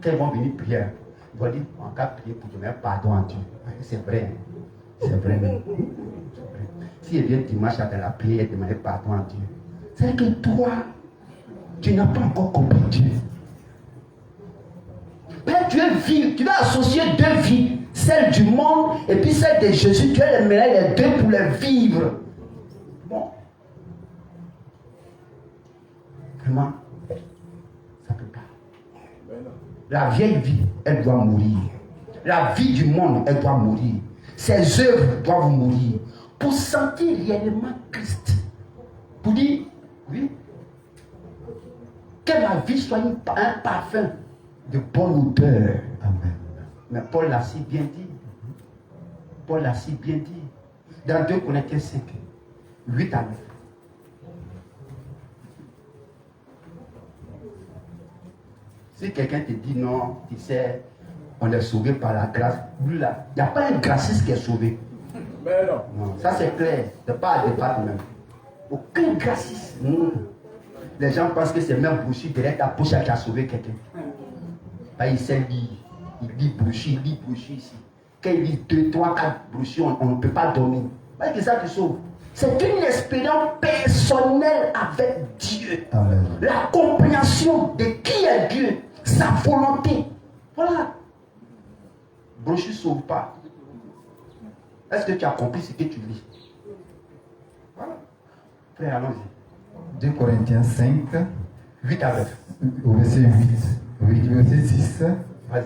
quand ils vont venir prier, ils vont dire on va prier pour donner pardon à Dieu. C'est vrai. C'est vrai. Si ils viennent dimanche là dans la prière et demander pardon à Dieu, c'est que toi, tu n'as pas encore compris Dieu. Père, tu vas associer deux vies, celle du monde et puis celle de Jésus. Tu vas les mêler les deux pour les vivre. Bon. La vieille vie, elle doit mourir. La vie du monde, elle doit mourir. Ses œuvres doivent mourir. Pour sentir réellement Christ. Pour dire, oui, que ma vie soit un parfum de bonne odeur. Amen. Mais Paul l'a si bien dit. Paul l'a si bien dit. Dans 2 Corinthiens 5, 8 à 9. Si quelqu'un te dit non, tu sais, on est sauvé par la grâce, lui là, il n'y a pas un graciste qui est sauvé. Mais non. Non, ça c'est clair, c'est pas à débattre même. Aucun graciste. Non. Les gens pensent que c'est même Bouchy derrière ta poche qui a sauvé quelqu'un. Il sait lire. Il lit Bouchy ici. Quand il lit 2, 3, 4 Bouchy, on ne peut pas dormir. C'est ça qui sauve. C'est une expérience personnelle avec Dieu. Amen. La compréhension de qui est Dieu, sa volonté. Voilà. Bouchy ne sauve pas. Est-ce que tu as compris ce que tu lis? Voilà. Frère, allons-y. 2 Corinthiens 5, 8 à 9. au verset 8. Oui, verset 6. Vas-y.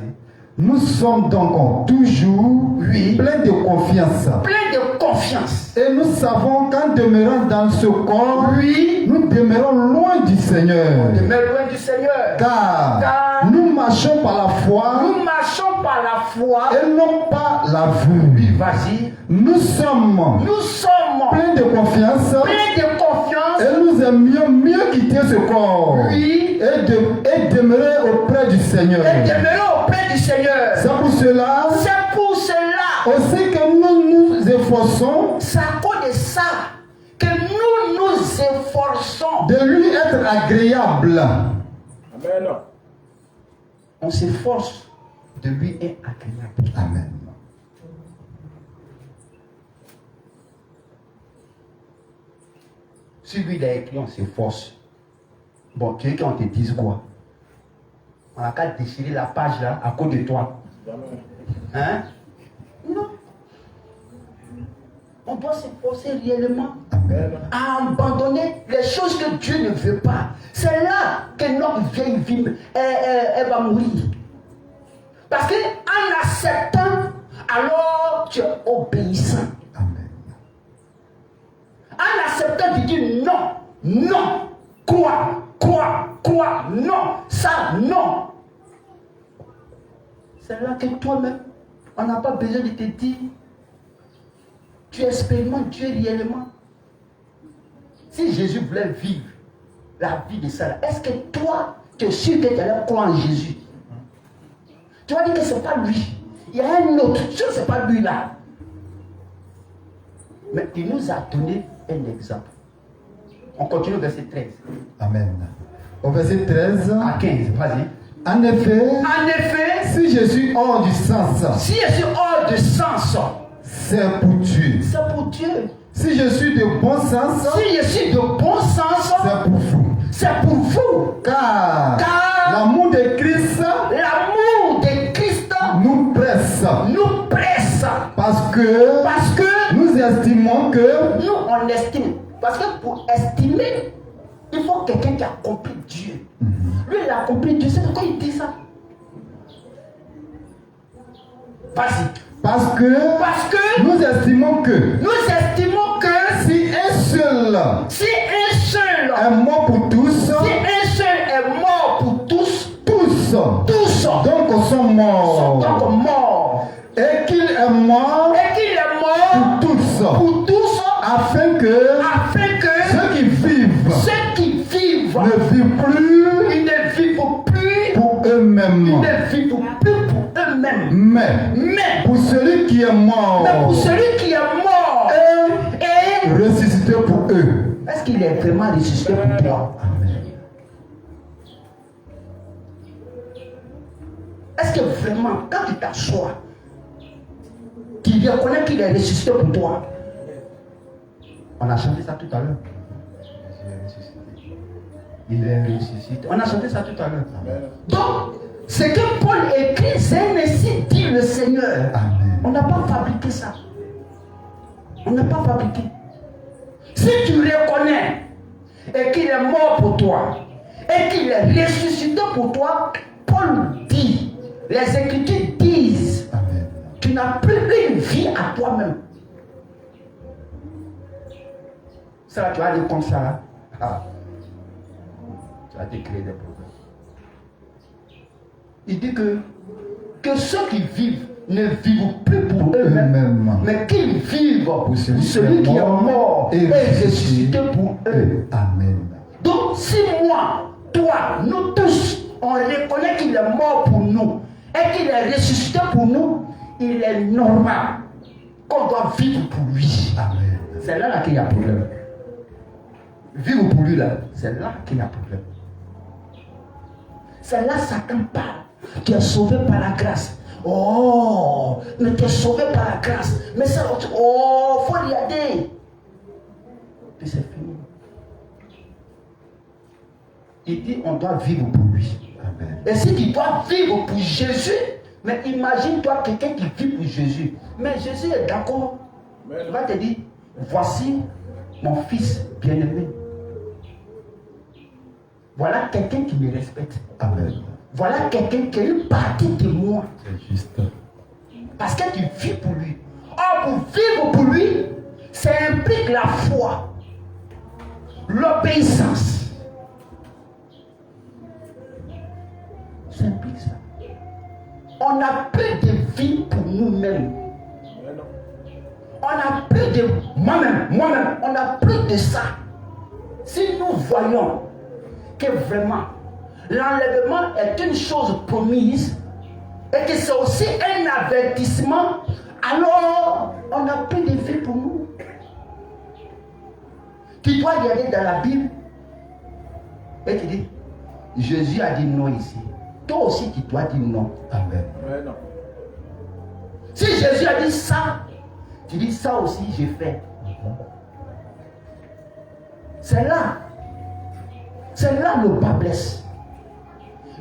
Nous sommes donc toujours Oui. pleins de confiance. Plein de confiance. Et nous savons qu'en demeurant dans ce corps, Oui. nous demeurons loin du Seigneur. Demeure loin du Seigneur. Car nous marchons par la foi Nous marchons par la foi. et non pas la Oui, vue. vas-y. Nous sommes Nous sommes pleins de confiance pleins de confiance. et nous aimions mieux quitter ce corps Oui. et demeurer auprès du Seigneur. Et demeurer auprès du Seigneur. C'est pour cela C'est pour cela. aussi que nous nous efforçons C'est à cause de ça que nous nous efforçons. de lui être agréable. Amen. On s'efforce de lui être agréable. Amen. Si lui il a écrit, on s'efforce. Bon, tu veux qu'on te dise quoi? On n'a qu'à déchirer la page là à cause de toi. Hein? Non. On doit s'efforcer réellement à abandonner les choses que Dieu ne veut pas. C'est là que notre vieille vie elle va mourir. Parce qu'en acceptant, alors tu es obéissant. Amen. En acceptant, tu dis non, non, quoi, non, ça, non. C'est là que toi-même, on n'a pas besoin de te dire, tu expérimentes Dieu réellement. Si Jésus voulait vivre la vie de ça, est-ce que toi, tu es sûr que tu allais croire en Jésus? Tu vas dire que ce n'est pas lui. Il y a un autre, ce n'est pas lui là. Mais il nous a donné un exemple. On continue au verset 13. Amen. Au verset 13. À 15, vas-y. En effet, En effet, si je suis hors du sens, si je suis hors de sens, c'est pour Dieu. c'est pour Dieu. Si je suis de bon sens, Si je suis de bon sens, c'est pour vous. c'est pour vous. Car l'amour de Christ L'amour de Christ nous presse. nous presse. Parce que nous estimons que Nous, on estime. Parce que pour estimer, il faut quelqu'un qui a compris Dieu. Lui, il a compris Dieu. C'est pourquoi il dit ça. Vas-y. parce que nous estimons que si un seul est mort pour tous, tous donc sont morts. Et qu'il est mort pour tous, afin que ceux qui vivent ne vivent plus ils ne vivent plus pour eux-mêmes, ils ne vivent plus pour eux-mêmes. mais pour celui qui est mort Mais pour celui qui est mort et ressuscité pour eux. est-ce qu'il est vraiment ressuscité pour toi? Est-ce que vraiment, quand tu t'assois, tu reconnais qu'il est ressuscité pour toi? On a chanté ça tout à l'heure. Il est ressuscité. On a chanté ça tout à l'heure. Donc, ce que Paul écrit, c'est ainsi dit le Seigneur. Amen. On n'a pas fabriqué ça. On n'a pas fabriqué. Si tu reconnais et qu'il est mort pour toi et qu'il est ressuscité pour toi, Paul Les Écritures disent, Amen. tu n'as plus une vie à toi-même. Ça, tu vas aller comme ça là. Ah. Tu vas te créer des problèmes. Il dit que ceux qui vivent ne vivent plus pour eux-mêmes, mais qu'ils vivent pour celui qui est mort et ressuscité pour eux. Amen. Donc, si moi, toi, nous tous, on reconnaît qu'il est mort pour nous et qu'il est ressuscité pour nous, il est normal qu'on doit vivre pour lui. Amen. C'est là qu'il y a problème. Vivre pour lui là, c'est là qu'il y a problème. C'est là Satan parle. Tu es sauvé par la grâce. Oh, mais tu es sauvé par la grâce. Mais ça, oh, faut regarder. Puis c'est fini. Il dit on doit vivre pour lui. Amen. Et si tu dois vivre pour Jésus, mais imagine-toi quelqu'un qui vit pour Jésus. Mais Jésus est d'accord. Il va te dire, voici mon fils bien-aimé. Voilà quelqu'un qui me respecte. Amen. Voilà quelqu'un qui est une partie de moi. C'est juste. Parce que tu vis pour lui. Or, pour vivre pour lui, ça implique la foi, l'obéissance. Ça implique ça. On n'a plus de vie pour nous-mêmes. On n'a plus de moi-même, on n'a plus de ça. Si nous voyons que vraiment l'enlèvement est une chose promise et que c'est aussi un avertissement, alors on n'a plus de vie pour nous. Tu dois y aller dans la Bible et tu dis, Jésus a dit non ici. Toi aussi tu dois dire non. Amen. Si Jésus a dit ça, tu dis ça aussi j'ai fait. C'est là le bas blesse.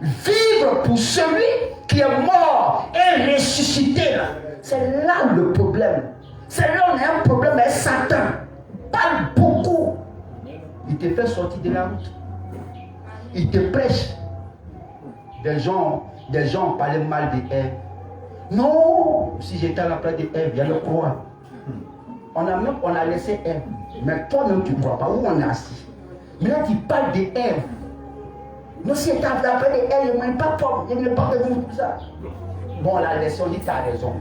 Vivre pour celui qui est mort et ressuscité là. C'est là le problème. C'est là où on a un problème avec Satan. Il parle beaucoup. Il te fait sortir de la route. Il te prêche. Des gens parlaient mal de Ève. Non, si j'étais à la place de Ève, viens le croire. On a laissé Ève. Mais toi-même tu ne crois pas où on est assis. Mais là tu parles de Ève. Nous si j'étais à la place de Ève, il ne pas pauvre, il ne pas de vous tout ça. Bon, on l'a laissé, on dit tu as raison.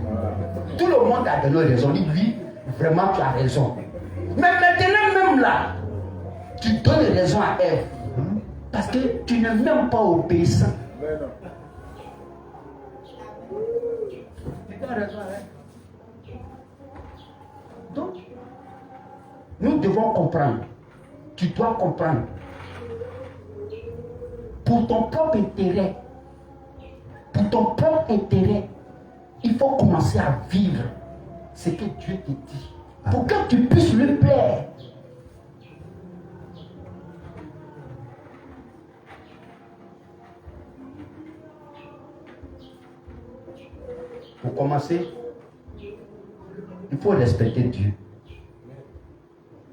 Tout le monde a donné raison. Il dit oui, vraiment tu as raison. Mais maintenant même là, tu donnes raison à Ève. Parce que tu n'es même pas obéissant. Tu as raison, hein? Donc, nous devons comprendre. Tu dois comprendre. Pour ton propre intérêt, il faut commencer à vivre ce que Dieu te dit. Pour que tu puisses lui plaire. Pour commencer, il faut respecter Dieu.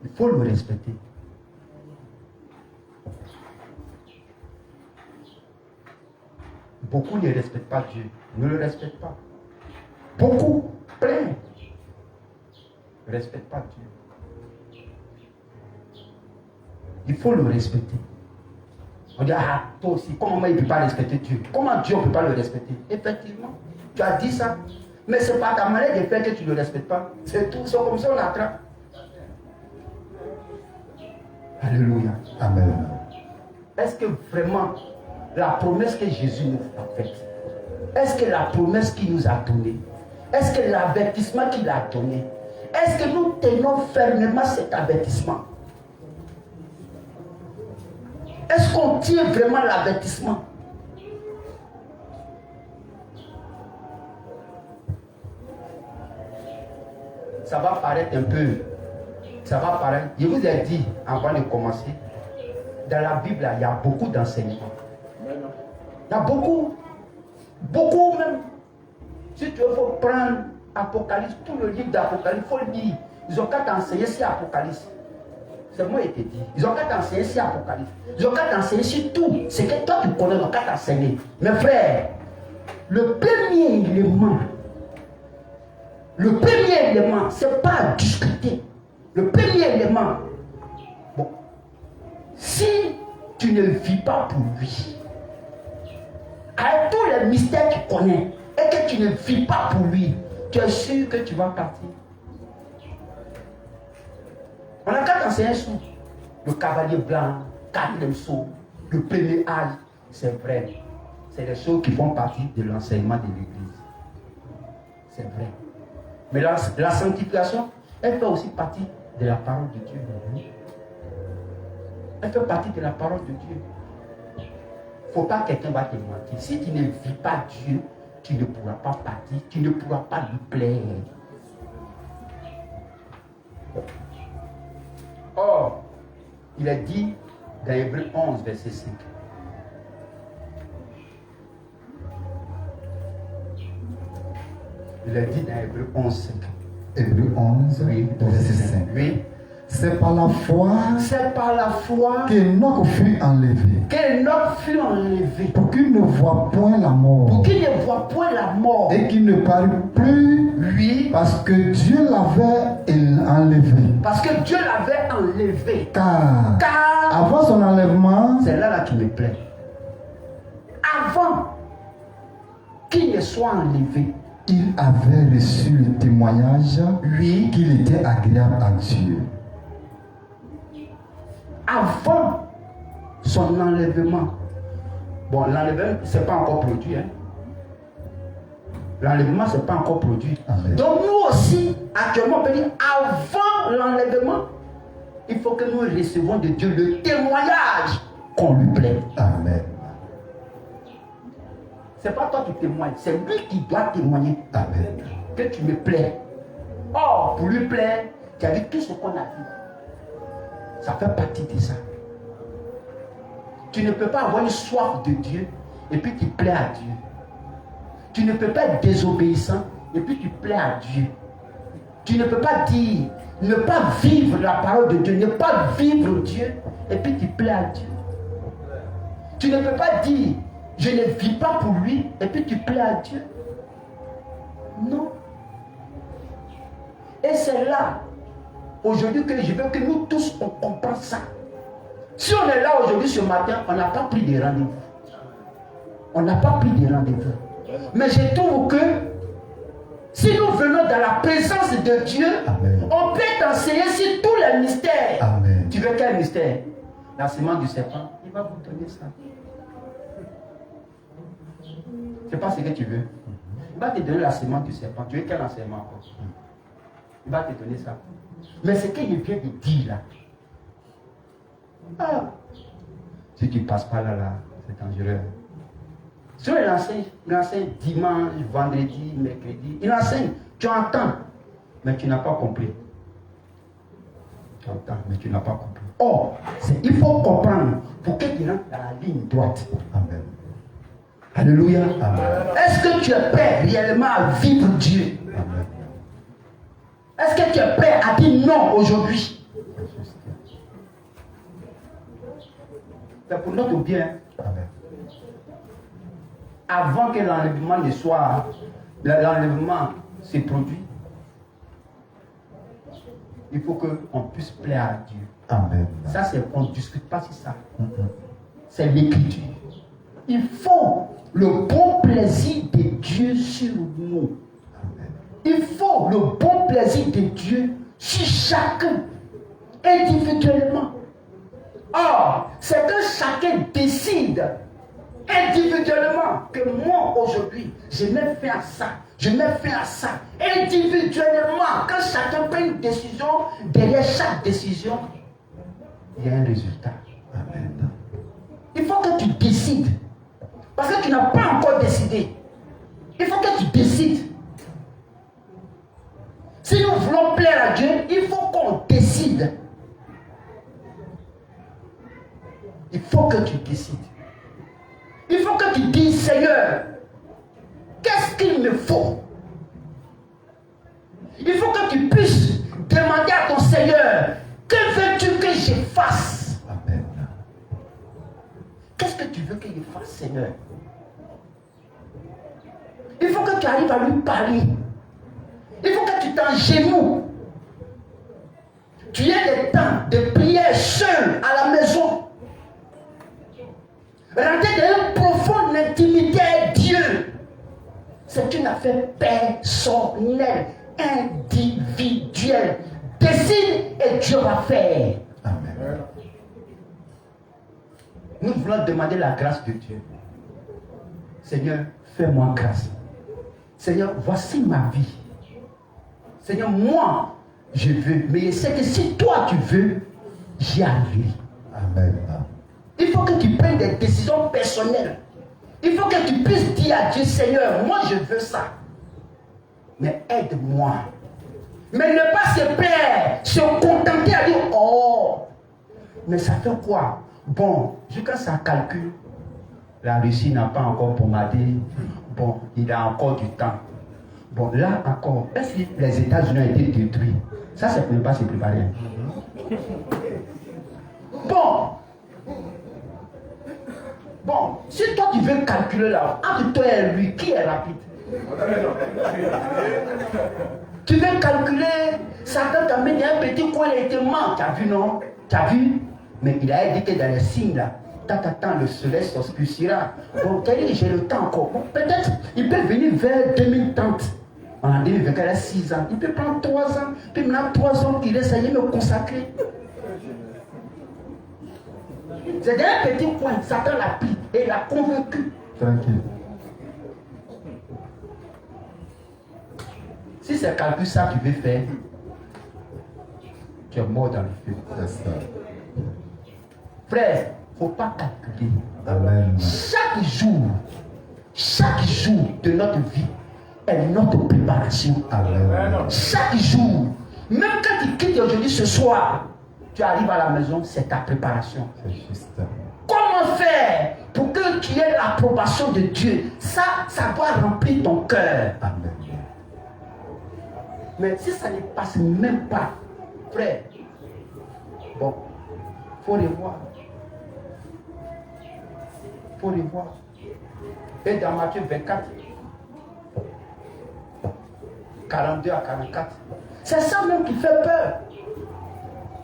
Il faut le respecter. Beaucoup ne respectent pas Dieu. Ne le respectent pas. Beaucoup, plein, ne respectent pas Dieu. Il faut le respecter. On dit, ah, toi aussi, comment il ne peut pas respecter Dieu? Comment Dieu ne peut pas le respecter? Effectivement, tu as dit ça. Mais ce n'est pas ta manière de faire que tu ne le respectes pas. C'est tout, c'est comme ça on attrape. Alléluia. Amen. Est-ce que vraiment la promesse que Jésus nous a faite, est-ce que la promesse qu'il nous a donnée, est-ce que l'avertissement qu'il a donné, est-ce que nous tenons fermement cet avertissement? Est-ce qu'on tient vraiment l'avertissement? Ça va paraître un peu, je vous ai dit avant de commencer, dans la Bible, il y a beaucoup d'enseignements. Il y a beaucoup même. Si tu veux, il faut prendre Apocalypse, tout le livre d'Apocalypse, il faut le lire. Ils ont qu'à t'enseigner sur Apocalypse. C'est moi qui te dis. Ils ont qu'à t'enseigner sur Apocalypse. Ils ont qu'à t'enseigner sur tout. C'est que toi tu connais, ils ont qu'à t'enseigner. Mes frères, Le premier élément, c'est pas à discuter. Le premier élément, bon, si tu ne vis pas pour lui, avec tous les mystères qu'il connaît, et que tu ne vis pas pour lui, tu es sûr que tu vas partir. On a qu'à t'enseigner sur le cavalier blanc, quatrième saut, le premier âge, c'est vrai. C'est des choses qui font partie de l'enseignement de l'Église. C'est vrai. Mais la sanctification, elle fait aussi partie de la parole de Dieu. Elle fait partie de la parole de Dieu. Il ne faut pas que quelqu'un va te mentir. Si tu ne vis pas Dieu, tu ne pourras pas partir, tu ne pourras pas lui plaire. Or, il est dit dans Hébreux 11, verset 5. Il est dit dans Hébreux 11, 5. Hébreux 11, Oui, verset 5. Oui. C'est par la foi C'est par la foi qu'Enoch fut enlevé, qu'Enoch fut enlevé, pour qu'il ne voie point la mort, pour qu'il ne voie point la mort. et qu'il ne parut plus, Oui, parce que Dieu l'avait enlevé. parce que Dieu l'avait enlevé. Car Car avant son enlèvement, c'est là qui me plaît. Avant qu'il ne soit enlevé, il avait reçu le témoignage oui, qu'il était agréable à Dieu. avant son enlèvement. Bon, l'enlèvement, ce n'est pas encore produit. Hein? L'enlèvement, ce n'est pas encore produit. Amen. Donc nous aussi, actuellement, on peut dire, avant l'enlèvement, il faut que nous recevons de Dieu le témoignage qu'on lui plaît. Amen. Ce n'est pas toi qui témoignes, c'est lui qui doit témoigner Amen. que tu me plais. Or, pour lui plaire, tu as dit tout ce qu'on a dit. Ça fait partie de ça. Tu ne peux pas avoir une soif de Dieu et puis tu plais à Dieu. Tu ne peux pas être désobéissant et puis tu plais à Dieu. Tu ne peux pas dire, ne pas vivre la parole de Dieu, ne pas vivre Dieu et puis tu plais à Dieu. Tu ne peux pas dire, je ne vis pas pour lui et puis tu plais à Dieu. Non. Et c'est là, aujourd'hui, que je veux que nous tous, on comprenne ça. Si on est là aujourd'hui, ce matin, on n'a pas pris de rendez-vous. On n'a pas pris de rendez-vous. Mais je trouve que si nous venons dans la présence de Dieu, Amen. on peut t'enseigner sur tous les mystères. Amen. Tu veux quel mystère? La semence du serpent, il va vous donner ça. C'est pas ce que tu veux. Il va te donner la semence du serpent. Tu veux quel enseignement encore? Il va te donner ça. Mais ce qu'il vient de dire là, si tu ne passes pas là, c'est dangereux. Si il enseigne dimanche, vendredi, mercredi, il enseigne, tu entends, mais tu n'as pas compris. Tu entends, mais tu n'as pas compris. Or, il faut comprendre pour que tu rentres dans la ligne droite. Amen. Alléluia. Amen. Est-ce que tu es prêt réellement à vivre Dieu? Amen. Est-ce que tu es prêt à dire non aujourd'hui? C'est pour notre bien. Amen. Avant que l'enlèvement ne soit, l'enlèvement se produise, il faut qu'on puisse plaire à Dieu. Amen. Ça, c'est, on ne discute pas sur ça. C'est l'écriture. Il faut le bon plaisir de Dieu sur nous. Il faut le bon plaisir de Dieu sur chacun, individuellement. Or, c'est que chacun décide individuellement que moi, aujourd'hui, je mets fin à ça. Je mets fin à ça. Individuellement, quand chacun prend une décision, derrière chaque décision, il y a un résultat. Amen. Il faut que tu décides. Parce que tu n'as pas encore décidé. Il faut que tu décides. Si nous voulons plaire à Dieu, il faut qu'on décide. Il faut que tu décides. Il faut que tu dises, Seigneur, qu'est-ce qu'il me faut? Il faut que tu puisses demander à ton Seigneur, que veux-tu que je fasse? Amen. Qu'est-ce que tu veux que je fasse, Seigneur? tu arrives à lui parler. Il faut que tu t'engenouilles. Tu aies des temps de prière seul à la maison. Rentrer dans une profonde intimité avec Dieu. C'est une affaire personnelle, individuelle. Décide et Dieu va faire. Amen. Nous voulons demander la grâce de Dieu. Seigneur, fais-moi grâce. Seigneur, voici ma vie. Seigneur, moi, je veux. Mais je sais que si toi tu veux, j'y arriverai. Amen. Il faut que tu prennes des décisions personnelles. Il faut que tu puisses dire à Dieu, Seigneur, moi je veux ça. Mais aide-moi. Mais ne pas se plaire, se contenter à dire, oh, mais ça fait quoi? Bon, jusqu'à ça calcule. La Russie n'a pas encore bombardé. Bon, il a encore du temps. Bon, là encore, est-ce que les États-Unis ont été détruits? Ça, c'est pour ne pas se préparer. Bon, si toi tu veux calculer là, entre toi et lui, qui est rapide? Tu veux calculer, Satan t'amène dans un petit coin, il te ment. Tu as vu, non? Tu as vu? Mais il a dit que dans les signes là, t'attends, le soleil s'obscurcira. Bon, j'ai le temps encore. Bon, peut-être il peut venir vers 2030. En 2024, il a 6 ans. Il peut prendre 3 ans. Puis maintenant 3 ans qu'il est, ça y est, me consacrer. C'est dans un petit coin, Satan l'a pris et l'a convaincu. Tranquille. Si c'est calcul ça que tu veux faire, tu es mort dans le feu. C'est ça. Frère, il ne faut pas calculer. Amen. Chaque jour de notre vie est notre préparation. Amen. Chaque jour, même quand tu quittes aujourd'hui ce soir, tu arrives à la maison, c'est ta préparation. C'est juste. Comment faire pour que tu aies l'approbation de Dieu? Ça doit remplir ton cœur. Amen. Mais si ça ne passe même pas, frère, bon, il faut revoir. Il faut revoir. Et dans Matthieu 24, 42 à 44, c'est ça même qui fait peur.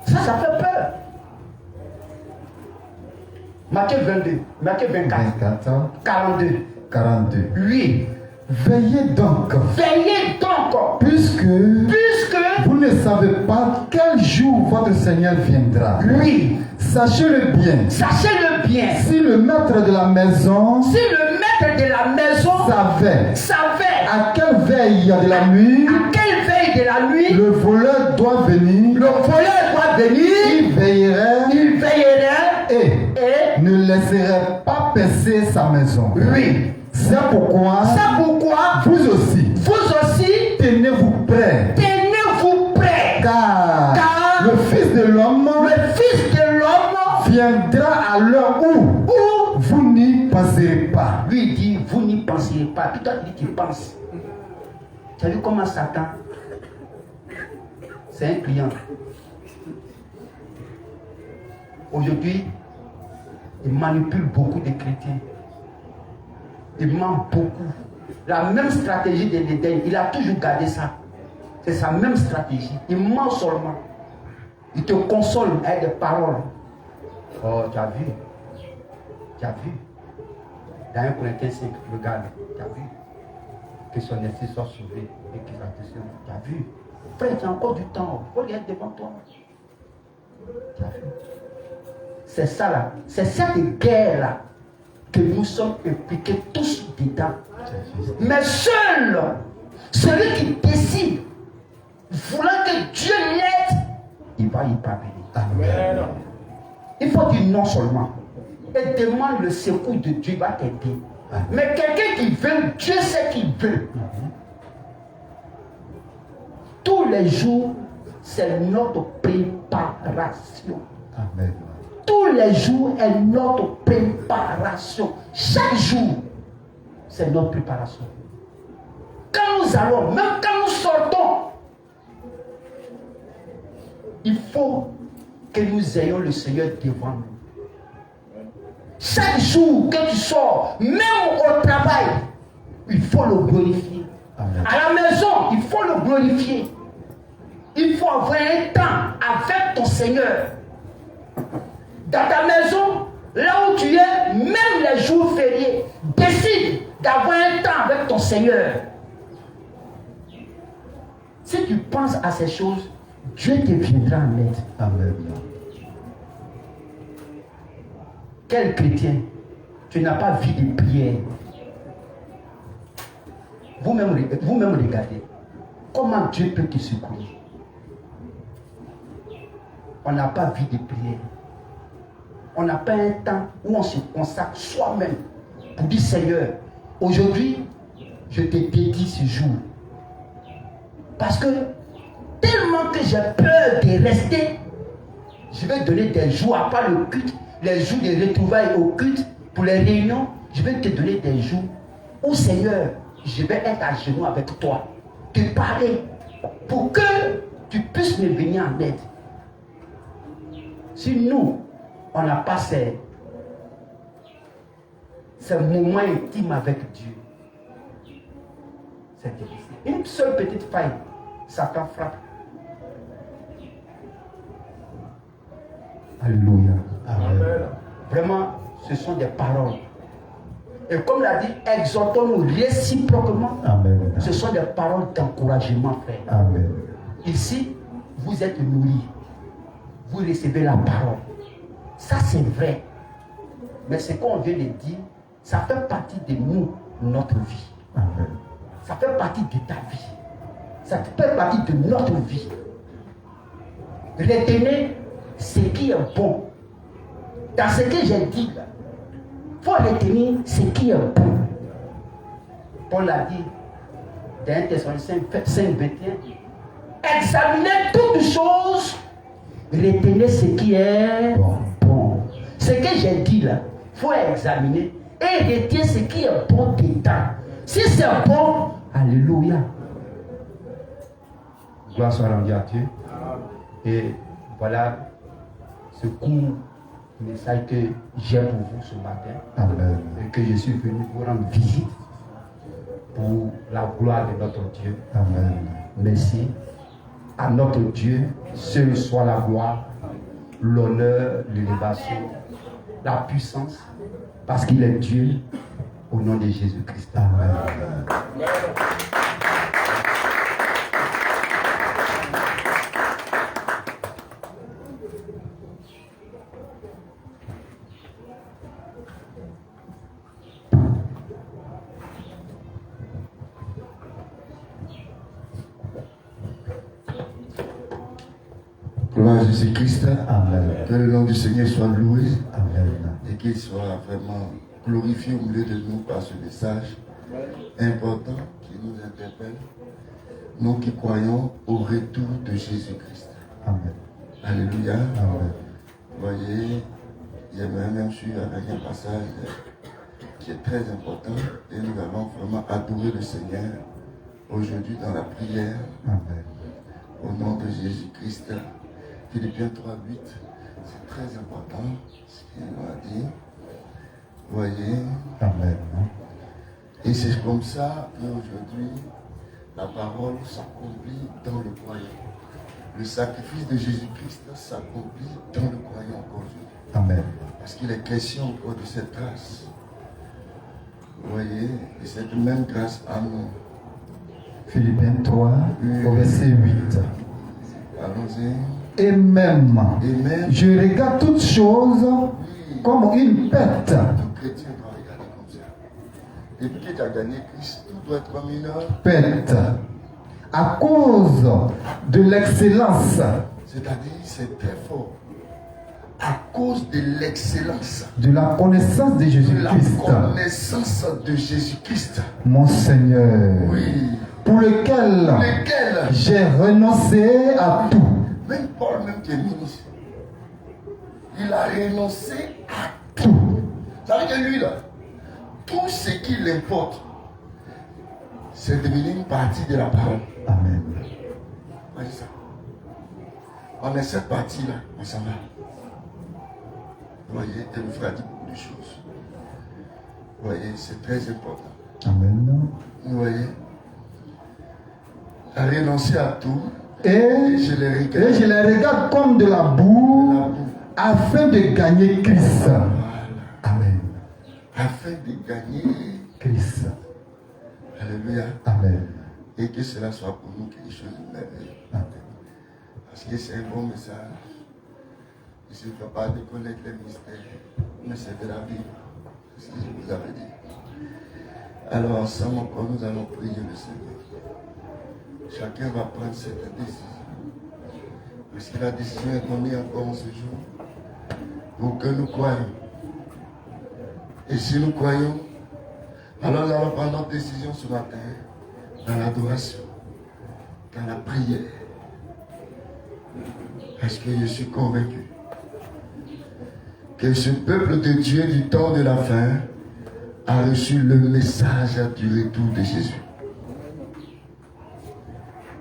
Ça fait peur. Matthieu 22, Matthieu 24, 24, 42. 42. Oui. Veillez donc, puisque vous ne savez pas quel jour votre Seigneur viendra. Oui. Sachez-le bien. Sachez-le bien. Si le maître de la maison savait à quelle veille de la nuit le voleur doit venir, il veillerait et ne laisserait pas percer sa maison. Oui. C'est pourquoi vous aussi, tenez-vous prêts. Car le Fils de l'homme viendra à l'heure où vous n'y penserez pas. Lui dit, vous n'y penserez pas. Puis toi, tu dis, tu penses. Tu as vu comment Satan, c'est un client. Aujourd'hui, il manipule beaucoup de chrétiens. Il ment beaucoup. La même stratégie de l'Éden, il a toujours gardé ça. C'est sa même stratégie. Il ment seulement. Il te console avec des paroles. Oh, tu as vu? Tu as vu? Dans 1 Corinthiens 5, regarde. Tu as vu? Que son esprit soit sauvé et qu'il attention. Tu as vu? Frère, tu as encore du temps. Il faut regarder devant toi. Tu as vu? C'est ça là. C'est cette guerre là que nous sommes impliqués tous dedans. Mais seul celui qui décide, voulant que Dieu l'aide, il va y parvenir. Amen. Il faut dire non seulement. Et demande le secours de Dieu, il va t'aider. Mais quelqu'un qui veut, Dieu sait qu'il veut. Tous les jours, c'est notre préparation. Amen. Tous les jours est notre préparation. Chaque jour, c'est notre préparation. Quand nous allons, même quand nous sortons, il faut que nous ayons le Seigneur devant nous. Chaque jour que tu sors, même au travail, il faut le glorifier. Amen. À la maison, il faut le glorifier. Il faut avoir un temps avec ton Seigneur. Dans ta maison, là où tu es, même les jours fériés, décide d'avoir un temps avec ton Seigneur. Si tu penses à ces choses, Dieu te viendra en aide. Amen. Quel chrétien, tu n'as pas vie de prière. Vous-même regardez comment Dieu peut te secourir. On n'a pas vie de prière. On n'a pas un temps où on se consacre soi-même pour dire Seigneur, aujourd'hui, je te dédie ce jour. Parce que tellement que j'ai peur de rester, je vais donner des jours, à part le culte, les jours de retrouvailles au culte, pour les réunions, je vais te donner des jours où Seigneur, je vais être à genoux avec toi, te parler, pour que tu puisses me venir en aide. Si nous, on n'a pas ces moments intimes avec Dieu, c'est difficile. Une seule petite faille, Satan frappe. Alléluia. Amen. Vraiment, ce sont des paroles. Et comme l'a dit, exhortons-nous réciproquement. Amen. Ce sont des paroles d'encouragement, frère. Amen. Ici, vous êtes nourris. Vous recevez la parole. Ça, c'est vrai. Mais ce qu'on vient de dire, ça fait partie de nous, notre vie. Amen. Ça fait partie de ta vie. Ça fait partie de notre vie. Retenez ce qui est bon. Dans ce que j'ai dit, il faut retenir ce qui est bon. Paul a dit, dans 1 Thessaloniciens 5:21, examinez toutes choses, retenez ce qui est bon. Ce que j'ai dit là, il faut examiner et retenir ce qui est bon dedans. Si c'est bon, alléluia. Gloire soit rendue à Dieu. Et voilà ce court message que j'ai pour vous ce matin. Amen. Et que je suis venu vous rendre visite pour la gloire de notre Dieu. Amen. Merci. À notre Dieu, seul soit la gloire, l'honneur, l'élévation, la puissance, parce qu'il est Dieu, au nom de Jésus-Christ. Amen. Gloire à Jésus-Christ. Amen. Que le nom du Seigneur soit loué. Amen. Et qu'il soit vraiment glorifié au milieu de nous par ce message important qui nous interpelle. Nous qui croyons au retour de Jésus-Christ. Amen. Alléluia. Amen. Vous voyez, il y a même su avec un passage qui est très important et nous allons vraiment adorer le Seigneur aujourd'hui dans la prière. Amen. Au nom de Jésus-Christ. Philippiens 3:8, c'est très important ce qu'il nous a dit. Vous voyez. Amen. Et c'est comme ça qu'aujourd'hui, la parole s'accomplit dans le croyant. Le sacrifice de Jésus-Christ s'accomplit dans le croyant aujourd'hui. Amen. Parce qu'il est question encore de cette grâce. Vous voyez, et cette même grâce à nous. Philippiens 3, au verset 8. Allons-y. Et même, je regarde toutes choses comme une perte. Tout chrétien doit regarder comme ça. Depuis que tu as gagné Christ, tout doit être comme une perte. À cause de l'excellence. C'est-à-dire, c'est très fort. À cause de l'excellence. De la connaissance de Jésus-Christ. De la connaissance de Jésus-Christ. Mon Seigneur. Oui. Pour lequel j'ai renoncé à tout. Même Paul, même qui est ministre, il a renoncé à tout. Ça veut dire que lui, là, tout ce qui l'importe, c'est devenu une partie de la parole. Amen. Voyez ça. On est cette partie-là, on s'en va. Vous voyez, et le frère dit beaucoup de choses. Vous voyez, c'est très important. Amen. Vous voyez. a renoncé à tout. Et je les regarde comme de la boue afin de gagner Christ. Amen. Afin de gagner Christ. Alléluia. Amen. Et que cela soit pour nous quelque chose de merveilleux. Parce que c'est un bon message. Il ne suffit pas de connaître les mystères, mais c'est de la Bible. C'est ce que je vous avais dit. Alors ensemble encore, nous allons prier le Seigneur. Chacun va prendre cette décision. Parce que la décision est donnée encore en ce jour. Pour que nous croyions. Et si nous croyons, alors nous allons prendre notre décision ce matin. Dans l'adoration. Dans la prière. Parce que je suis convaincu que ce peuple de Dieu du temps de la fin a reçu le message du retour de Jésus.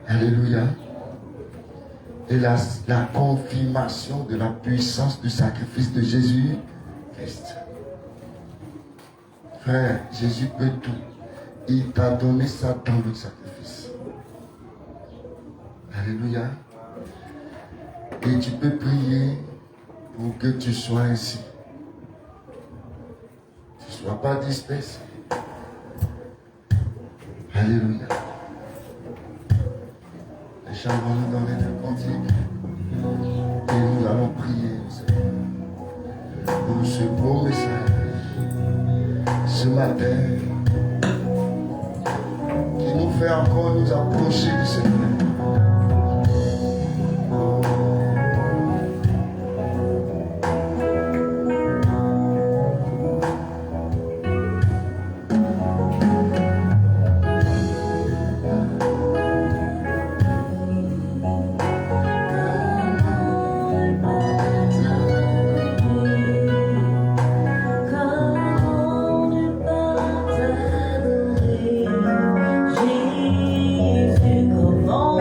Alléluia. Et la confirmation de la puissance du sacrifice de Jésus Christ. Frère, Jésus peut tout. Il t'a donné ça dans le sacrifice. Alléluia. Et tu peux prier pour que tu sois ainsi. Tu ne sois pas dispersé. Alléluia. Les chants vont nous donner des cantiques. Et nous allons prier, Seigneur, pour ce beau message. Ce matin, qui nous fait encore nous approcher du Seigneur. Jésus, comment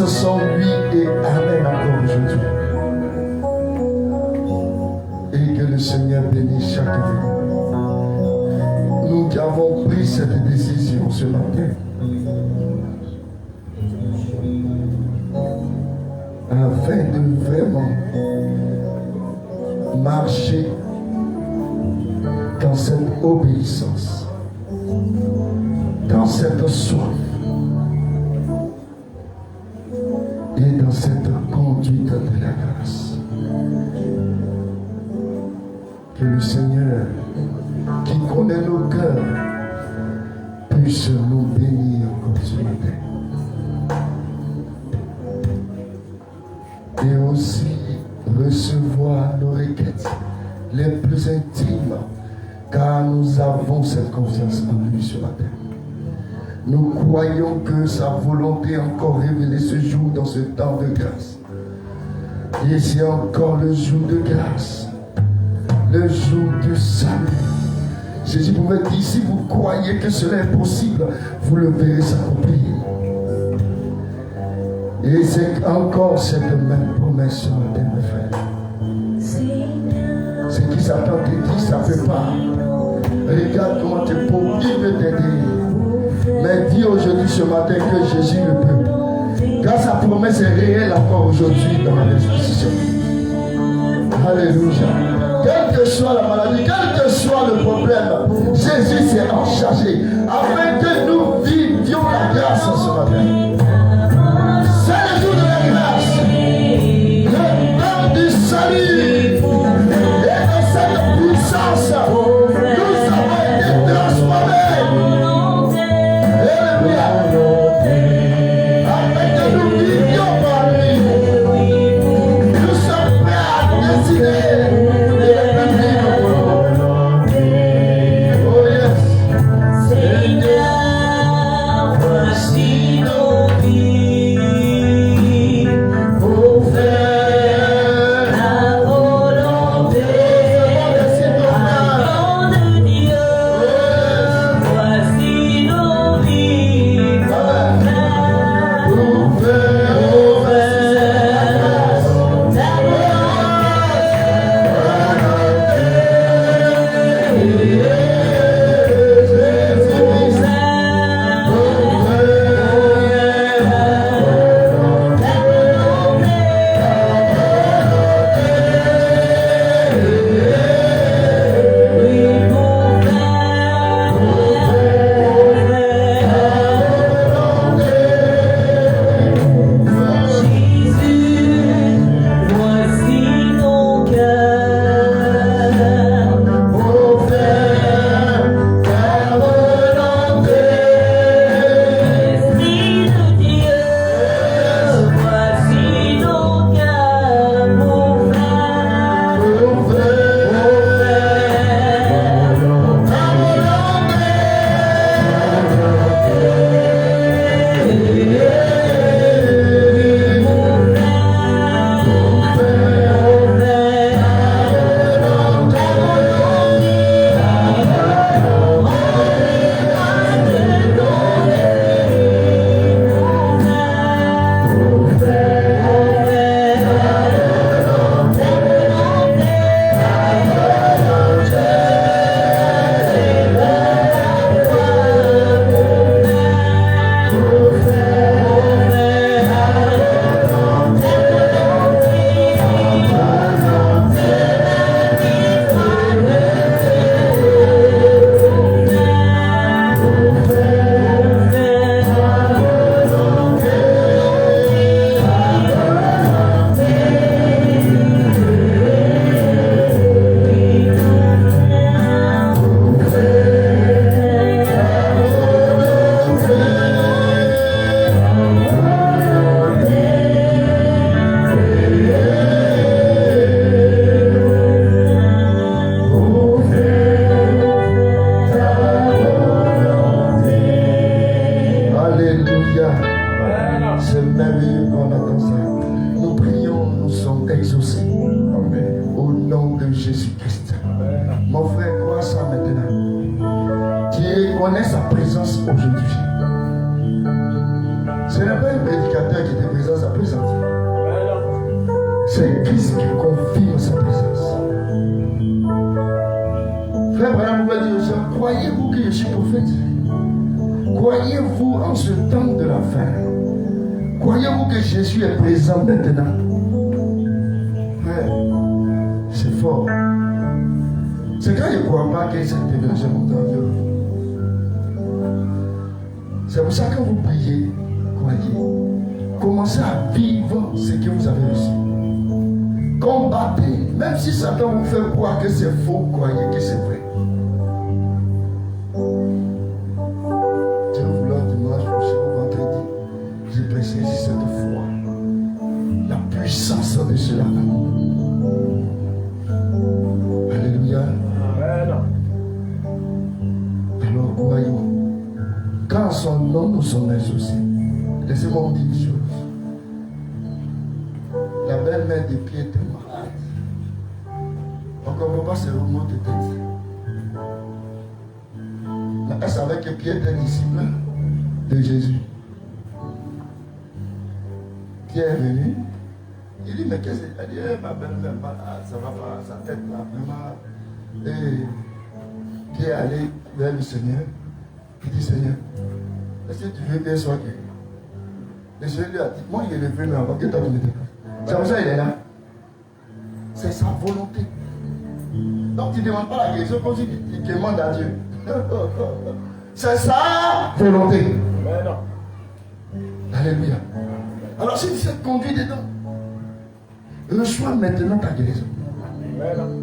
puissances sont oui et amen encore aujourd'hui. Et que le Seigneur bénisse chacun de nous. Nous qui avons pris cette décision ce matin, afin de vraiment marcher dans cette obéissance, dans cette soif et dans cette conduite de la grâce. Que le Seigneur, qui connaît nos cœurs, puisse nous bénir encore ce matin. Et aussi recevoir nos requêtes les plus intimes, car nous avons cette confiance en lui ce matin. Nous croyons que sa volonté est encore révélée ce jour dans ce temps de grâce. Et c'est encore le jour de grâce, le jour du salut. Jésus pouvait dire, si vous croyez que cela est possible, vous le verrez s'accomplir. Et c'est encore cette même promesse ce matin, mes frères. Ce qui Satan te dit, ça ne fait pas. Regarde comment tu peux, il veut t'aider. Mais dis aujourd'hui ce matin que Jésus le peut. Car sa promesse est réelle encore aujourd'hui dans la disposition. Alléluia. Quelle que soit la maladie, quel que soit le problème, Jésus s'est en chargé afin que nous vivions la grâce ce matin. C'est le jour de la grâce, le temps du salut. Et dans cette puissance, nous avons été transformés. Alléluia. Afin que nous vivions par lui. Nous sommes prêts à décider de le vivre pour nous. Oh yes. Seigneur, voici nos vies. Ce n'est pas un prédicateur qui te présente sa présence. Amen. C'est Christ qui confirme sa présence. Frère Branham vous dit aux gens, croyez-vous que je suis prophète? Croyez-vous en ce temps de la fin? Croyez-vous que Jésus est présent maintenant? Frère, c'est fort. C'est quand je ne crois pas que cette énergie monte en Dieu. C'est pour ça que vous priez, croyez. Commencez à vivre ce que vous avez reçu. Combattez, même si Satan vous fait croire que c'est faux, croyez que c'est vrai. Dieu voulant, dimanche prochain, vendredi, je prêcherai sur cette foi. La puissance de cela. Alléluia. Amen. Alors croyons. Quand son nom nous sommes associés, laissez-moi vous dire une chose. La belle-mère de Pierre était malade. On ne comprend pas ses remords de tête. Mais elle savait que Pierre était disciple de Jésus. Pierre est venu. Il dit, mais qu'est-ce que c'est? Elle dit, ma belle-mère est malade, ça va pas, sa tête là, vraiment. Et Pierre allait vers le Seigneur. Il dit, Seigneur, est-ce que tu veux bien soit guéri? Le Seigneur lui a dit, moi il est venu avant que tu aies été. C'est pour ça qu'il est là. C'est sa volonté. Donc tu ne demandes pas la guérison comme si tu demandes à Dieu. C'est sa volonté. Amen. Alléluia. Alors si tu sais conduire dedans, reçois maintenant ta guérison. Amen.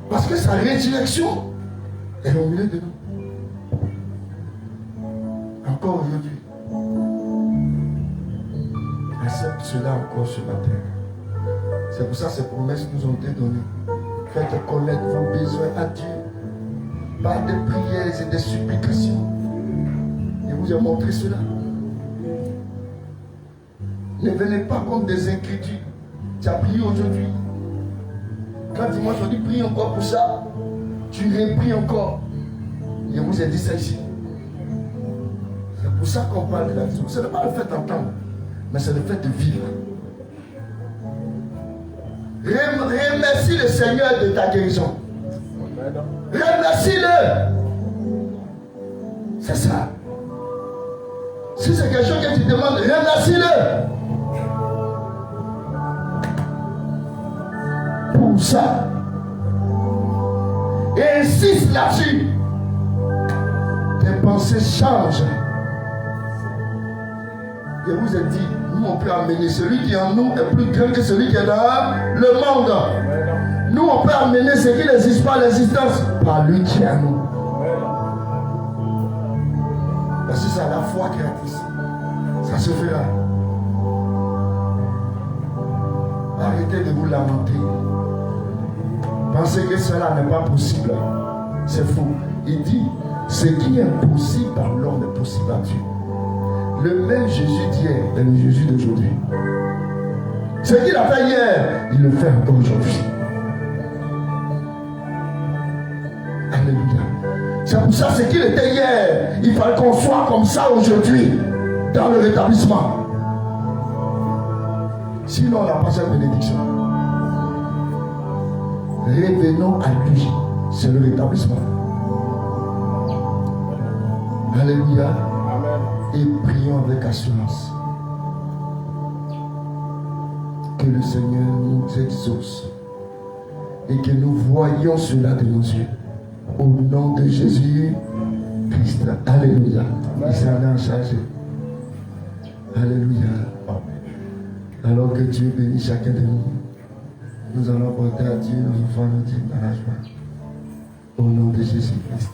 Parce que sa résurrection est au milieu de nous. Encore aujourd'hui. Accepte cela encore ce matin. C'est pour ça que ces promesses nous ont été données. Faites connaître vos besoins à Dieu par des prières et des supplications. Et vous ai montré cela. Ne venez pas comme des incrédules. Tu as prié aujourd'hui. Quand dimanche on dit prie encore pour ça, tu repries encore. Je vous ai dit ça ici. C'est pour ça qu'on parle de la vision. Ce n'est pas le fait d'entendre, mais c'est le fait de vivre. Remercie le Seigneur de ta guérison. Remercie-le. C'est ça. Si c'est quelque chose que tu demandes, remercie-le. Pour ça. Et insiste là-dessus. Tes pensées changent. Je vous ai dit, nous on peut amener celui qui est en nous est plus grand que celui qui est dans le monde. Nous on peut amener ce qui n'existe pas à l'existence par lui qui est en nous. Parce que c'est la foi créatrice. Ça se fera. Arrêtez de vous lamenter. Pensez que cela n'est pas possible. C'est faux. Il dit, ce qui est possible par l'homme est possible à Dieu. Le même Jésus d'hier est le Jésus d'aujourd'hui. Ce qu'il a fait hier, il le fait encore aujourd'hui. Alléluia. C'est pour ça, ce qu'il était hier, il fallait qu'on soit comme ça aujourd'hui, dans le rétablissement. Sinon, on n'a pas cette bénédiction. Revenons à lui. C'est le rétablissement. Alléluia. Et prions avec assurance. Que le Seigneur nous exauce. Et que nous voyions cela de nos yeux. Au nom de Jésus Christ. Alléluia. Il s'en est chargé. Alléluia. Alors que Dieu bénit chacun de nous. Nous allons porter à Dieu nos enfants nous dire dans la joie. Au nom de Jésus Christ.